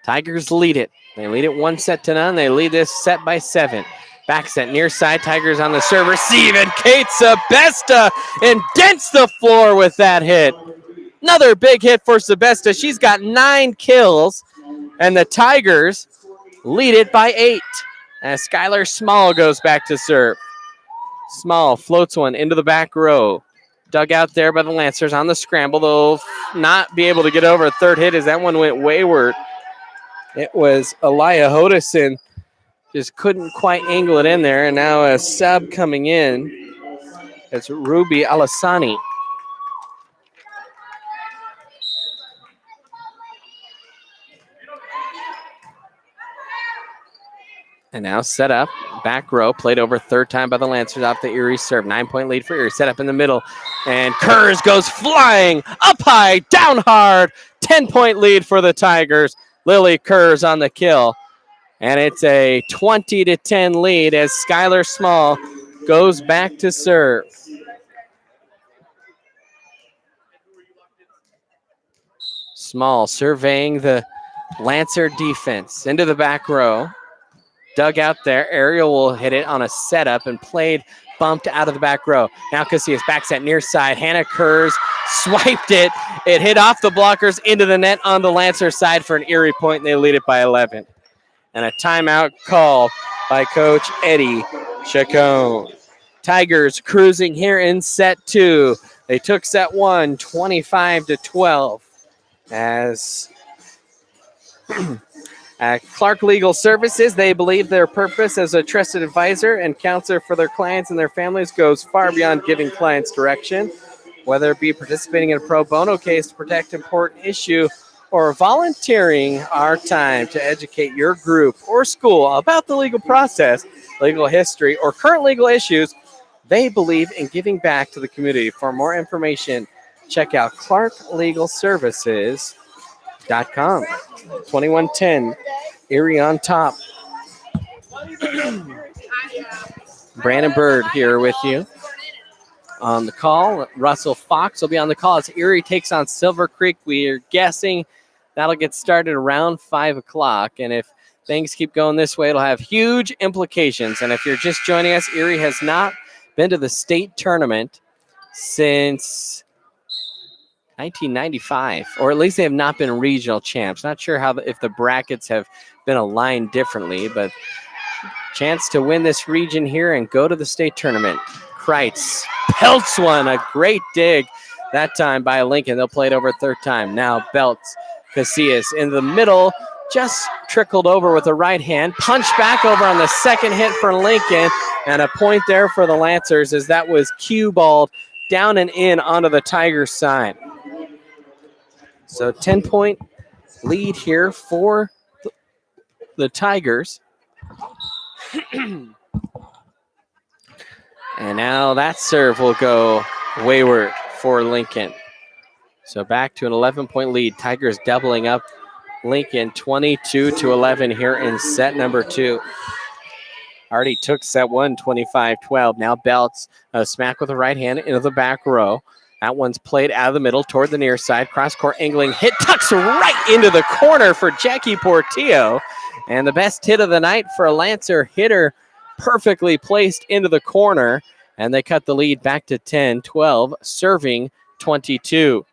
Tigers lead it. They lead it 1-0. They lead this set by 7. Back set near side. Tigers on the serve. Receive, and Kate Sebesta indents the floor with that hit. Another big hit for Sebesta. She's got 9 kills, and the Tigers lead it by 8. As Skylar Small goes back to serve. Small floats one into the back row. Dug out there by the Lancers on the scramble. They'll not be able to get over a third hit as that one went wayward. It was Aliyah Hodison. Just couldn't quite angle it in there. And now a sub coming in. It's Ruby Alasani. And now set up, back row, played over third time by the Lancers off the Erie serve. 9-point lead for Erie, set up in the middle. And Kurz goes flying, up high, down hard. 10-point lead for the Tigers. Lily Kurz on the kill. And it's a 20-10 lead as Skylar Small goes back to serve. Small surveying the Lancer defense into the back row. Dug out there. Ariel will hit it on a setup and played bumped out of the back row. Now Casillas back set near side. Hannah Kurz swiped it. It hit off the blockers into the net on the Lancer side for an Erie point, and they lead it by 11. And a timeout called by Coach Eddie Chacon. Tigers cruising here in set 2. They took set 1, 25-12. As at Clark Legal Services, they believe their purpose as a trusted advisor and counselor for their clients and their families goes far beyond giving clients direction. Whether it be participating in a pro bono case to protect an important issue or volunteering our time to educate your group or school about the legal process, legal history, or current legal issues, they believe in giving back to the community. For more information, check out clarklegalservices.com. 2110, Erie on top. Brandon Bird here with you. On the call, Russell Fox will be on the call as Erie takes on Silver Creek. We are guessing That'll get started around 5 o'clock. And if things keep going this way, it'll have huge implications. And if you're just joining us, Erie has not been to the state tournament since 1995, or at least they have not been regional champs. Not sure if the brackets have been aligned differently, but chance to win this region here and go to the state tournament. Kreitz pelts one, a great dig that time by Lincoln. They'll play it over a third time. Now belts Casillas in the middle, just trickled over with the right hand. Punch back over on the second hit for Lincoln, and a point there for the Lancers as that was cue balled down and in onto the Tigers side. So 10-point lead here for the Tigers. And now that serve will go wayward for Lincoln. So back to an 11-point lead. Tigers doubling up Lincoln 22-11 here in set number 2. Already took set 1, 25-12. Now Belts a smack with the right hand into the back row. That one's played out of the middle toward the near side. Cross-court angling hit tucks right into the corner for Jackie Portillo. And the best hit of the night for a Lancer hitter, perfectly placed into the corner. And they cut the lead back to 10-12, serving 22.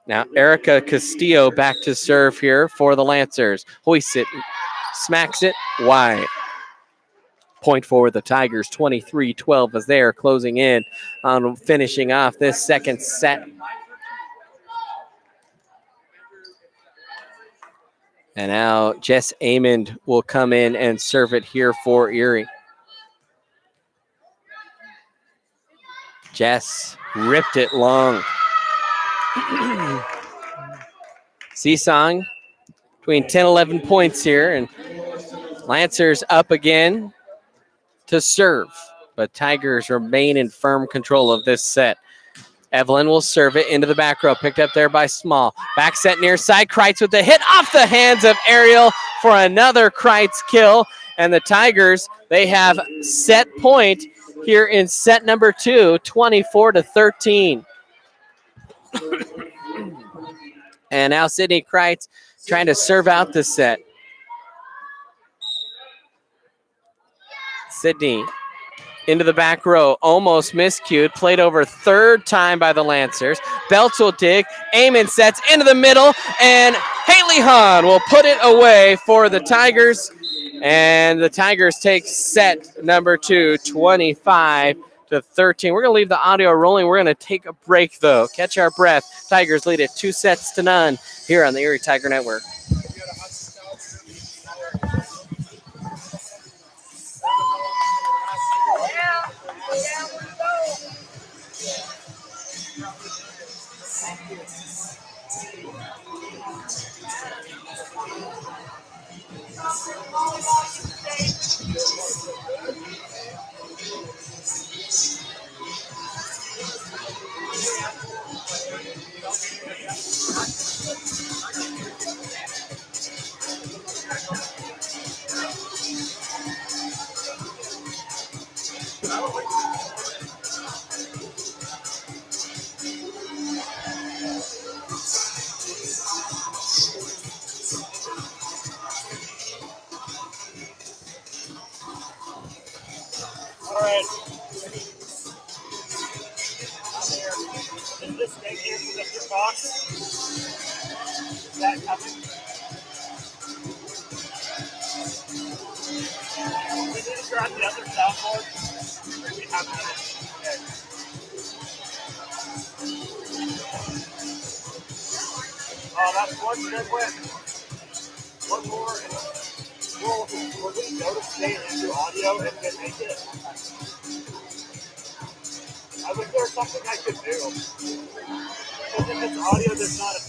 Now Erica Castillo back to serve here for the Lancers. Hoists it, smacks it wide. Point for the Tigers, 23-12 as they are closing in on finishing off this second set. And now Jess Amond will come in and serve it here for Erie. Jess ripped it long. Seesong between 10, 11 points here, and Lancers up again to serve, but Tigers remain in firm control of this set. Evelyn will serve it into the back row, picked up there by Small. Back set near side, Kreitz with the hit off the hands of Ariel for another Kreitz kill, and the Tigers, they have set point here in set number 2, 24-13. And now Sydney Kreitz trying to serve out the set. Sydney into the back row, almost miscued, played over third time by the Lancers. Belts will dig, Amon sets into the middle, and Haley Hahn will put it away for the Tigers. And the Tigers take set number 2, 25-13. We're going to leave the audio rolling. We're going to take a break, though. Catch our breath. Tigers lead it 2-0 here on the Erie Tiger Network. That's one good win. One more, and we'll go to state and do audio and then make it. I wish there was something I could do. Because if it's audio, there's not a...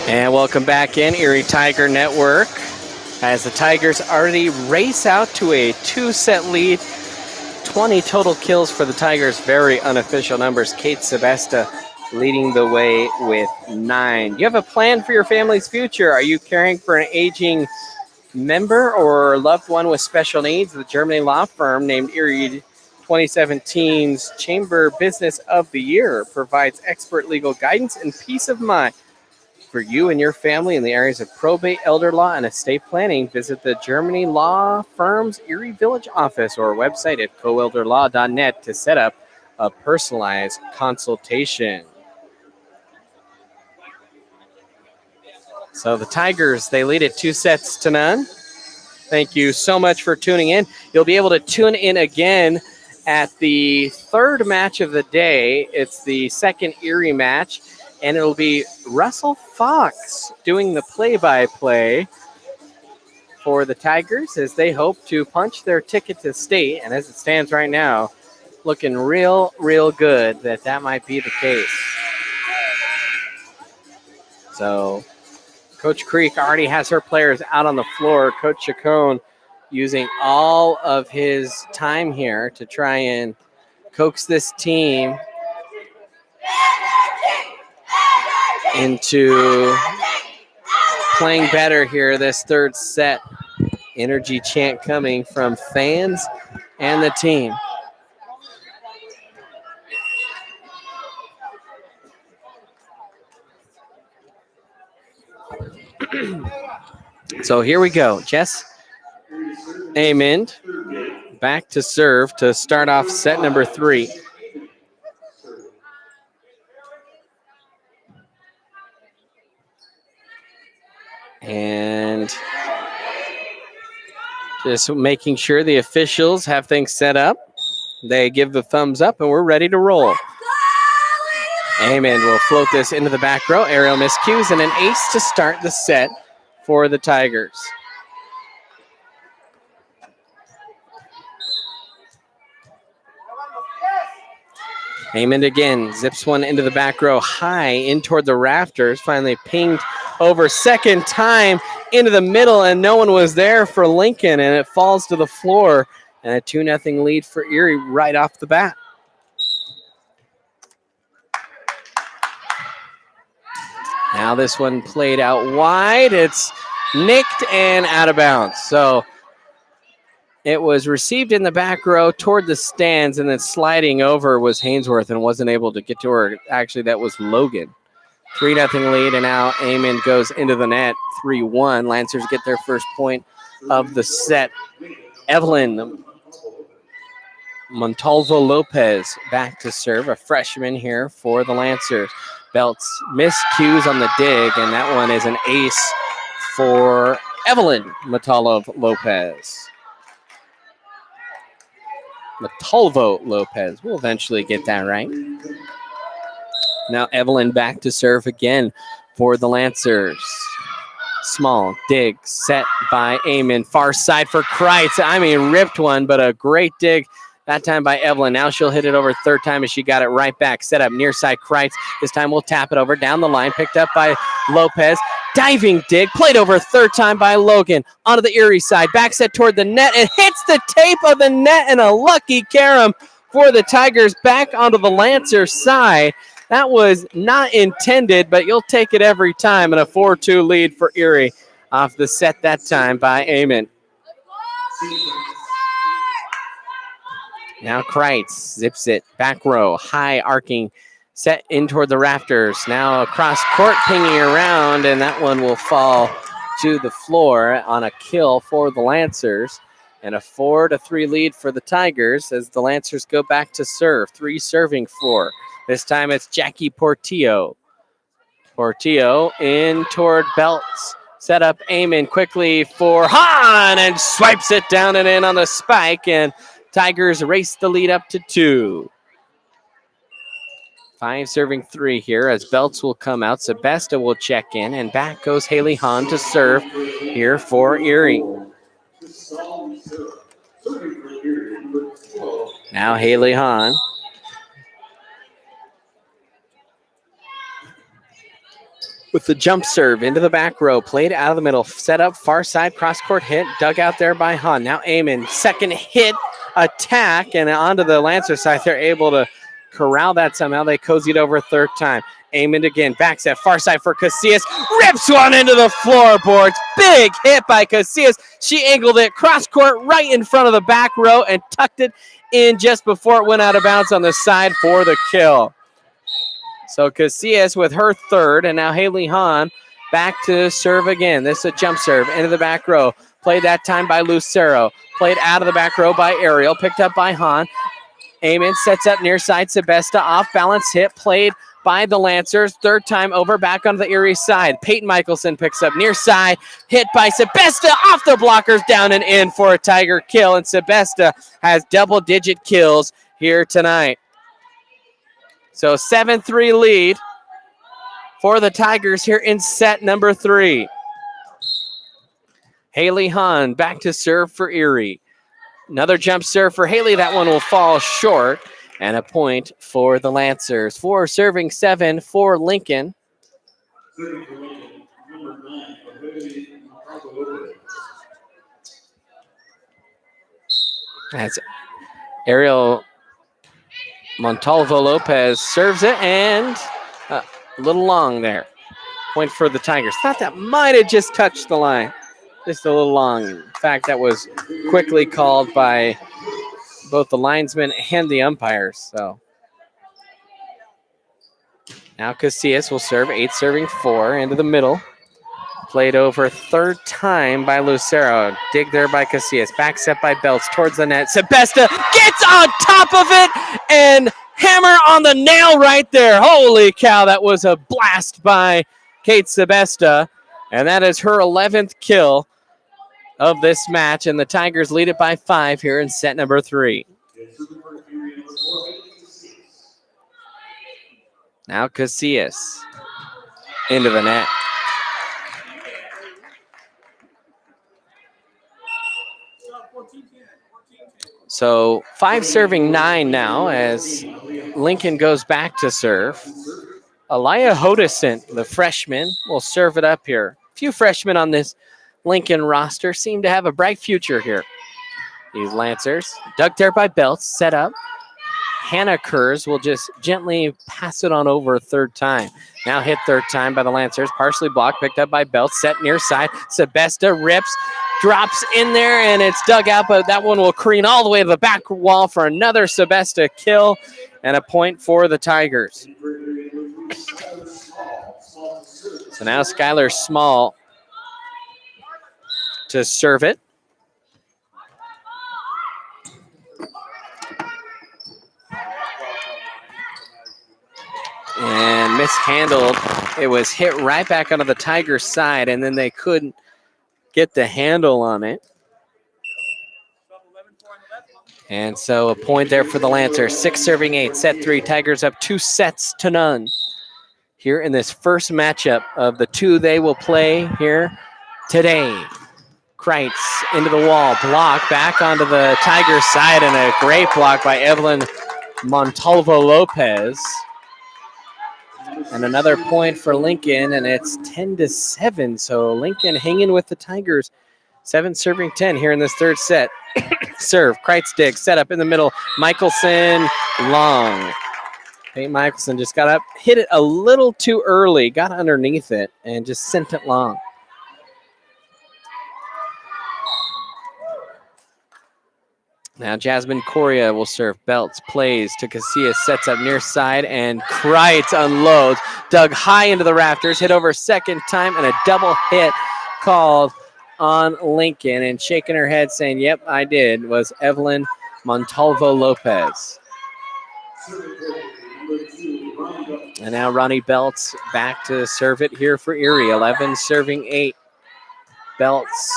And welcome back in, Erie Tiger Network, as the Tigers already race out to a 2-set lead. 20 total kills for the Tigers, very unofficial numbers. Kate Sebesta leading the way with 9. Do you have a plan for your family's future? Are you caring for an aging member or loved one with special needs? The Germany law firm named Erie 2017's Chamber Business of the Year provides expert legal guidance and peace of mind for you and your family in the areas of probate, elder law, and estate planning. Visit the Germany law firm's Erie Village office or website at coelderlaw.net to set up a personalized consultation. So the Tigers, they lead it 2-0. Thank you so much for tuning in. You'll be able to tune in again at the third match of the day. It's the second Erie match, and it'll be Russell Fox doing the play-by-play for the Tigers as they hope to punch their ticket to state. And as it stands right now, looking real, real good that might be the case. So Coach Creek already has her players out on the floor. Coach Chacon using all of his time here to try and coax this team into playing better here this third set. Energy chant coming from fans and the team. So here we go. Jess Amond back to serve to start off set number 3. And just making sure the officials have things set up. They give the thumbs up and we're ready to roll. Amond will float this into the back row. Aerial miscues and an ace to start the set for the Tigers. Amond again zips one into the back row, high in toward the rafters. Finally pinged over second time into the middle, and no one was there for Lincoln, and it falls to the floor. And a 2-0 lead for Erie right off the bat. Now this one played out wide. It's nicked and out of bounds. So it was received in the back row toward the stands, and then sliding over was Hainsworth and wasn't able to get to her. Actually, that was Logan. 3-0 lead, and now Amond goes into the net. 3-1. Lancers get their first point of the set. Evelyn Montalvo Lopez back to serve, a freshman here for the Lancers. Belts miscues on the dig, and that one is an ace for Evelyn Montalvo Lopez. Montalvo Lopez. We'll eventually get that right. Now Evelyn back to serve again for the Lancers. Small dig set by Amond. Far side for Kreitz. I mean, ripped one, but a great dig that time by Evelyn. Now she'll hit it over third time as she got it right back. Set up near side Kreitz. This time we'll tap it over down the line. Picked up by Lopez. Diving dig. Played over third time by Logan. Onto the Erie side. Back set toward the net. It hits the tape of the net, and a lucky carom for the Tigers back onto the Lancer side. That was not intended, but you'll take it every time. And a 4-2 lead for Erie off the set that time by Amond. Now Kreitz zips it. Back row. High arcing. Set in toward the rafters. Now across court, pinging around, and that one will fall to the floor on a kill for the Lancers. And a 4-3 lead for the Tigers as the Lancers go back to serve. 3 serving 4. This time it's Jackie Portillo. Portillo in toward Belts. Set up Amond quickly for Hahn and swipes it down and in on the spike. And Tigers race the lead up to 2. 5 serving 3 here as Belts will come out. Sebesta will check in, and back goes Haley Hahn to serve here for Erie. Now Haley Hahn. With the jump serve into the back row, played out of the middle, set up far side, cross court hit, dug out there by Hahn. Now Amond, second hit, attack, and onto the Lancer side. They're able to corral that somehow. They cozied over a third time. Amond again, backs at far side for Casillas, rips one into the floorboards. Big hit by Casillas. She angled it cross court right in front of the back row and tucked it in just before it went out of bounds on the side for the kill. So Casillas with her third, and now Haley Hahn back to serve again. This is a jump serve into the back row. Played that time by Lucero. Played out of the back row by Ariel. Picked up by Hahn. Amond sets up near side. Sebesta off balance hit. Played by the Lancers. Third time over back on the Erie side. Peyton Michelson picks up near side. Hit by Sebesta off the blockers down and in for a Tiger kill. And Sebesta has double-digit kills here tonight. So 7-3 lead for the Tigers here in set number 3. Haley Hahn back to serve for Erie. Another jump serve for Haley. That one will fall short. And a point for the Lancers. 4 serving 7 for Lincoln. That's Ariel Montalvo Lopez serves it, and a little long there. Point for the Tigers. Thought that might have just touched the line. Just a little long. In fact, that was quickly called by both the linesmen and the umpires. So now Casillas will serve, 8 serving 4 into the middle. Played over third time by Lucero. Dig there by Casillas. Back set by Belts towards the net. Sebesta gets on top of it and hammer on the nail right there. Holy cow, that was a blast by Kate Sebesta. And that is her 11th kill of this match. And the Tigers lead it by 5 here in set number 3. Now Casillas into the net. So 5 serving 9 now as Lincoln goes back to serve. Aliyah Hodison, the freshman, will serve it up here. A few freshmen on this Lincoln roster seem to have a bright future here. These Lancers, dug there by Belts, set up. Hannah Kurz will just gently pass it on over a third time. Now hit third time by the Lancers, partially blocked, picked up by Belts, set near side. Sebesta rips, drops in there, and it's dug out, but that one will careen all the way to the back wall for another Sebesta kill and a point for the Tigers. So now Skylar Small to serve it. And mishandled. It was hit right back onto the Tigers' side, and then they couldn't get the handle on it. And so a point there for the Lancers. 6 serving 8, set 3. Tigers up 2-0 here in this first matchup of the 2 they will play here today. Kreitz into the wall, block back onto the Tigers' side, and a great block by Evelyn Montalvo Lopez. And another point for Lincoln, and it's 10-7. So Lincoln hanging with the Tigers. 7 serving 10 here in this third set. Serve, Kreitz dig, set up in the middle. Michelson, long. Peyton Michelson just got up, hit it a little too early, got underneath it, and just sent it long. Now Jasmine Correa will serve. Belts plays to Casillas, sets up near side, and Kreitz unloads. Dug high into the rafters, hit over a second time, and a double hit called on Lincoln. And shaking her head saying, yep, I did, was Evelyn Montalvo Lopez. And now Ronnie Belts back to serve it here for Erie. 11 serving 8. Belts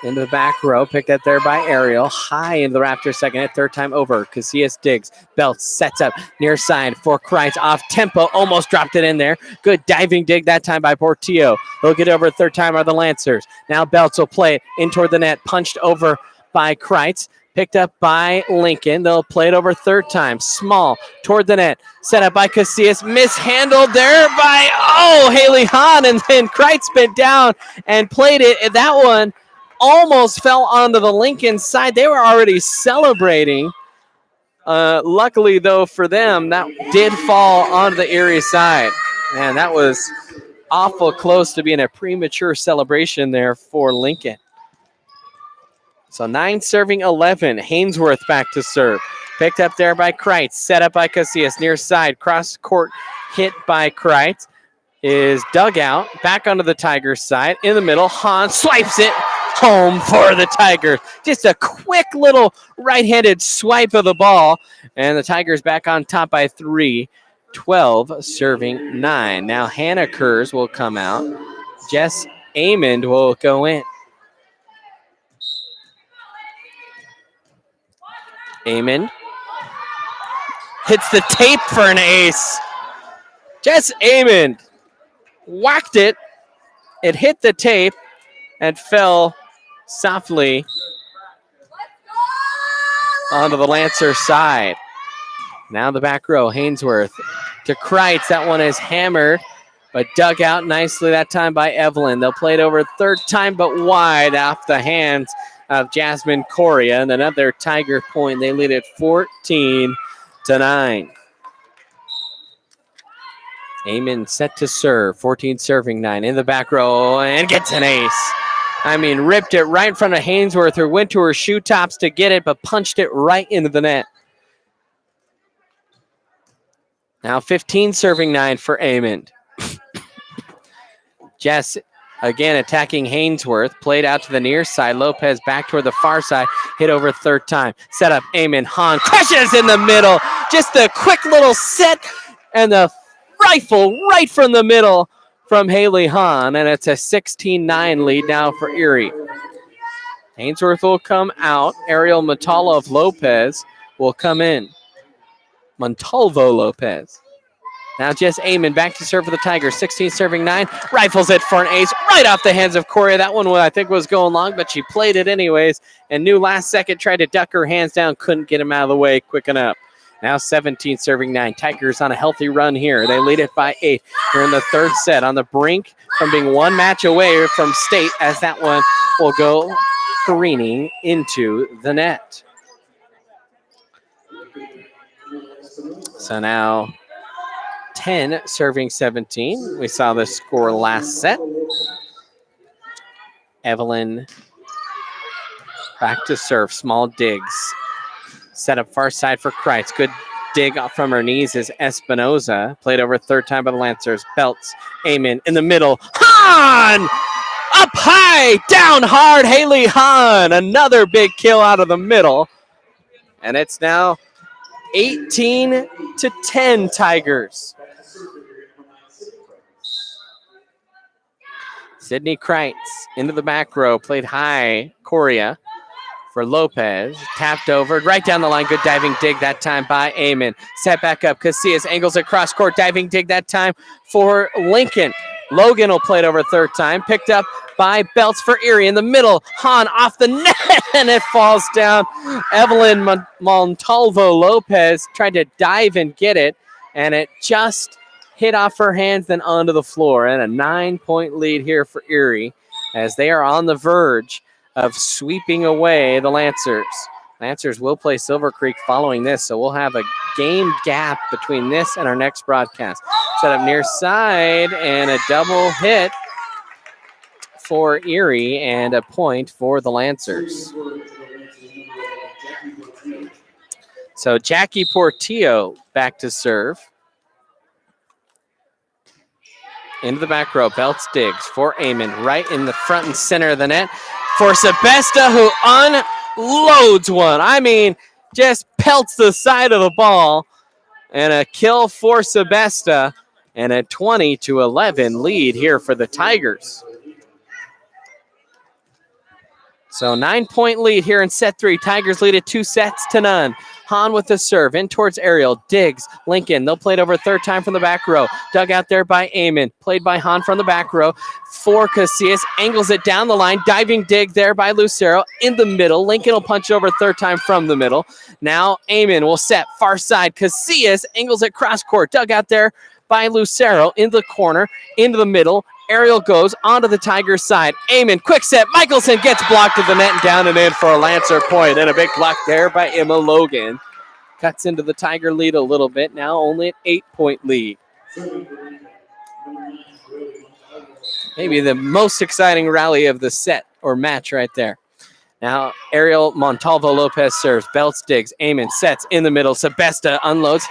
into the back row, picked up there by Ariel. High into the rafters, second hit, third time over. Casillas digs. Belts sets up near side for Kreitz. Off tempo, almost dropped it in there. Good diving dig that time by Portillo. They'll get over a third time are the Lancers. Now Belts will play it in toward the net, punched over by Kreitz. Picked up by Lincoln. They'll play it over third time. Small toward the net. Set up by Casillas. Mishandled there by, Haley Hahn. And then Kreitz bent down and played it. And that one almost fell onto the Lincoln side. They were already celebrating Luckily, though, for them, that did fall onto the Erie side. And that was awful close to being a premature celebration there for Lincoln. So 9 serving 11. Hainsworth back to serve. Picked up there by Kreitz. Set up by Casillas. Near side. Cross court hit by Kreitz. Is dug out. Back onto the Tigers side. In the middle. Hahn swipes it home for the Tigers. Just a quick little right-handed swipe of the ball. And the Tigers back on top by 3. 12 serving 9. Now Hannah Kurz will come out. Jess Amond will go in. Amond hits the tape for an ace. Jess Amond whacked it. It hit the tape and fell softly onto the Lancer side. Now the back row, Hainsworth to Kreitz. That one is hammered, but dug out nicely that time by Evelyn. They'll play it over a third time, but wide off the hands of Jasmine Coria. And another Tiger point. They lead it 14-9. Amon set to serve, 14 serving 9 in the back row and gets an ace. I mean, ripped it right in front of Hainsworth, who went to her shoe tops to get it, but punched it right into the net. Now 15 serving 9 for Amond. Jess again attacking Hainsworth. Played out to the near side. Lopez back toward the far side. Hit over third time. Set up Amond. Hahn crushes in the middle. Just a quick little set and the rifle right from the middle from Haley Hahn. And it's a 16-9 lead now for Erie. Hainsworth will come out. Ariel Montalvo Lopez will come in. Montalvo Lopez. Now Jess Amon back to serve for the Tigers. 16 serving 9. Rifles it for an ace right off the hands of Coria. That one I think was going long, but she played it anyways. And knew last second, tried to duck her hands down. Couldn't get him out of the way quick enough. Now 17 serving 9. Tigers on a healthy run here. They lead it by 8. Here in the third set, on the brink from being one match away from state, as that one will go careening into the net. So now 10 serving 17. We saw the score last set. Evelyn back to serve. Small digs. Set up far side for Kreitz. Good dig from her knees is Espinoza. Played over third time by the Lancers. Belts. Amon in the middle. Hahn! Up high, down hard. Haley Hahn. Another big kill out of the middle. And it's now 18-10 Tigers. Sydney Kreitz into the back row. Played high. Coria for Lopez. Tapped over. Right down the line. Good diving dig that time by Amon. Set back up. Casillas angles across court. Diving dig that time for Lincoln. Logan will play it over third time. Picked up by Belts for Erie in the middle. Hahn off the net and it falls down. Evelyn Montalvo Lopez tried to dive and get it, and it just hit off her hands then onto the floor. And a 9-point lead here for Erie as they are on the verge of sweeping away the Lancers. Lancers will play Silver Creek following this, so we'll have a game gap between this and our next broadcast. Set up near side and a double hit for Erie and a point for the Lancers. So Jackie Portillo back to serve. Into the back row. Belts digs for Amon. Right in the front and center of the net for Sebesta, who unloads one. I mean, just pelts the side of the ball. And a kill for Sebesta. And a 20-11 lead here for the Tigers. So 9-point lead here in set 3. Tigers lead it 2-0. Hahn with the serve in towards Ariel. Diggs. Lincoln. They'll play it over a third time from the back row. Dug out there by Amon. Played by Hahn from the back row. For Casillas. Angles it down the line. Diving dig there by Lucero in the middle. Lincoln will punch over third time from the middle. Now Amon will set far side. Casillas angles it cross court. Dug out there by Lucero in the corner. Into the middle. Ariel goes onto the Tigers side. Amon, quick set. Michelson gets blocked to the net and down and in for a Lancer point. And a big block there by Emma Logan. cuts into the Tiger lead a little bit. Now only an 8-point lead. Maybe the most exciting rally of the set or match right there. Now Ariel Montalvo Lopez serves. Belts digs. Amon sets in the middle. Sebesta unloads.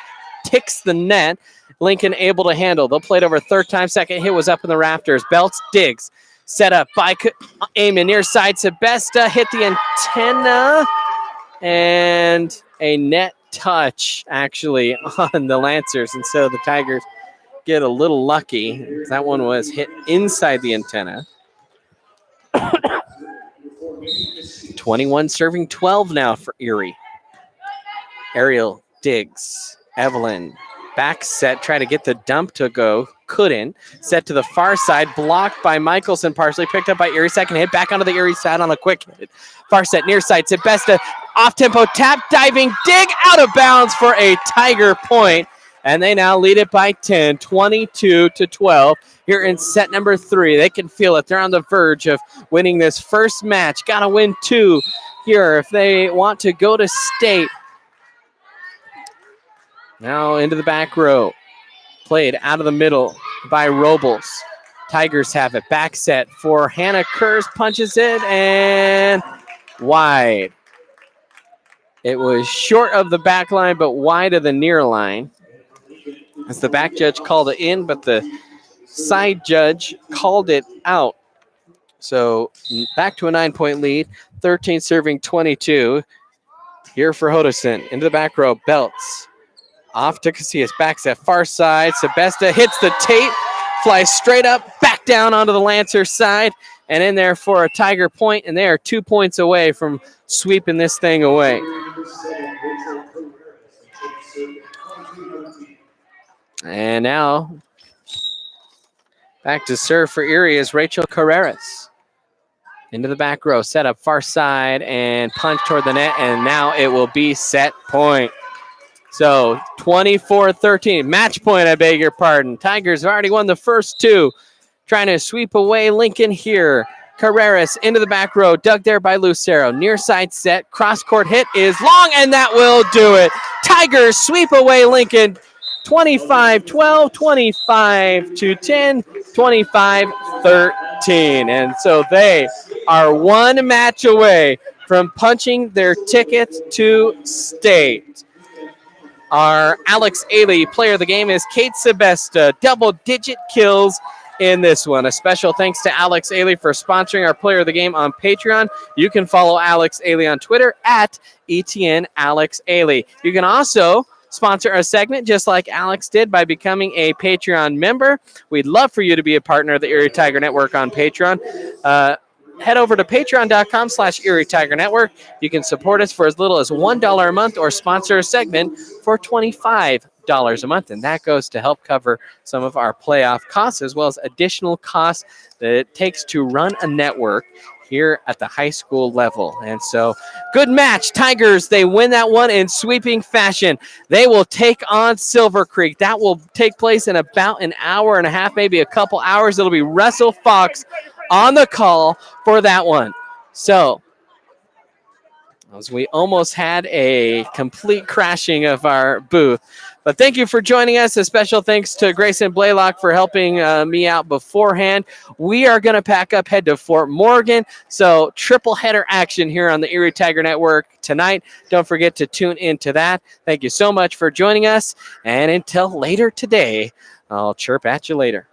Ticks the net. Lincoln able to handle. They'll play it over a third time. Second hit was up in the rafters. Belts digs. Set up by Amon near side. Sebesta hit the antenna. And a net touch actually on the Lancers. And so the Tigers get a little lucky. That one was hit inside the antenna. 21 serving 12 now for Erie. Ariel digs. Evelyn back set, try to get the dump to go. Couldn't. Set to the far side, blocked by Michelson, partially picked up by Erie. Second hit, back onto the Erie side on a quick hit. Far set, near side, Sebesta, off-tempo tap, diving, dig, out of bounds for a Tiger point. And they now lead it by 10, 22-12. Here in set number 3, they can feel it. They're on the verge of winning this first match. Got to win 2 here if they want to go to state. Now into the back row. Played out of the middle by Robles. Tigers have it. Back set for Hannah Kurz. Punches it and wide. It was short of the back line, but wide of the near line. As the back judge called it in, but the side judge called it out. So back to a 9-point lead. 13 serving 22. Here for Hodason. Into the back row. Belts. Off to Casillas. Back set. Far side. Sebesta hits the tape. Flies straight up. Back down onto the Lancer side. And in there for a Tiger point. And they are 2 points away from sweeping this thing away. And now back to serve for Erie is Rachel Carreras. Into the back row, set up far side and punch toward the net, and now it will be set point. So 24-13, match point, I beg your pardon. Tigers have already won the first 2. Trying to sweep away Lincoln here. Carreras into the back row, dug there by Lucero. Near side set, cross court hit is long, and that will do it. Tigers sweep away Lincoln. 25-12, 25-10, 25-13. And so they are 1 match away from punching their ticket to state. Our Alex Ailey player of the game is Kate Sebesta. Double-digit kills in this one. A special thanks to Alex Ailey for sponsoring our player of the game on Patreon. You can follow Alex Ailey on Twitter at ETNAlexAiley. You can also sponsor a segment just like Alex did by becoming a Patreon member. We'd love for you to be a partner of the Erie Tiger Network on Patreon. Head over to patreon.com/Erie Tiger Network. You can support us for as little as $1 a month or sponsor a segment for $25 a month. And that goes to help cover some of our playoff costs as well as additional costs that it takes to run a network here at the high school level. And so good match. Tigers, they win that one in sweeping fashion. They will take on Silver Creek. That will take place in about an hour and a half, maybe a couple hours. It'll be Russell Fox on the call for that one. So as we almost had a complete crashing of our booth. But thank you for joining us. A special thanks to Grayson Blaylock for helping me out beforehand. We are going to pack up, head to Fort Morgan. So triple header action here on the Erie Tiger Network tonight. Don't forget to tune into that. Thank you so much for joining us. And until later today, I'll chirp at you later.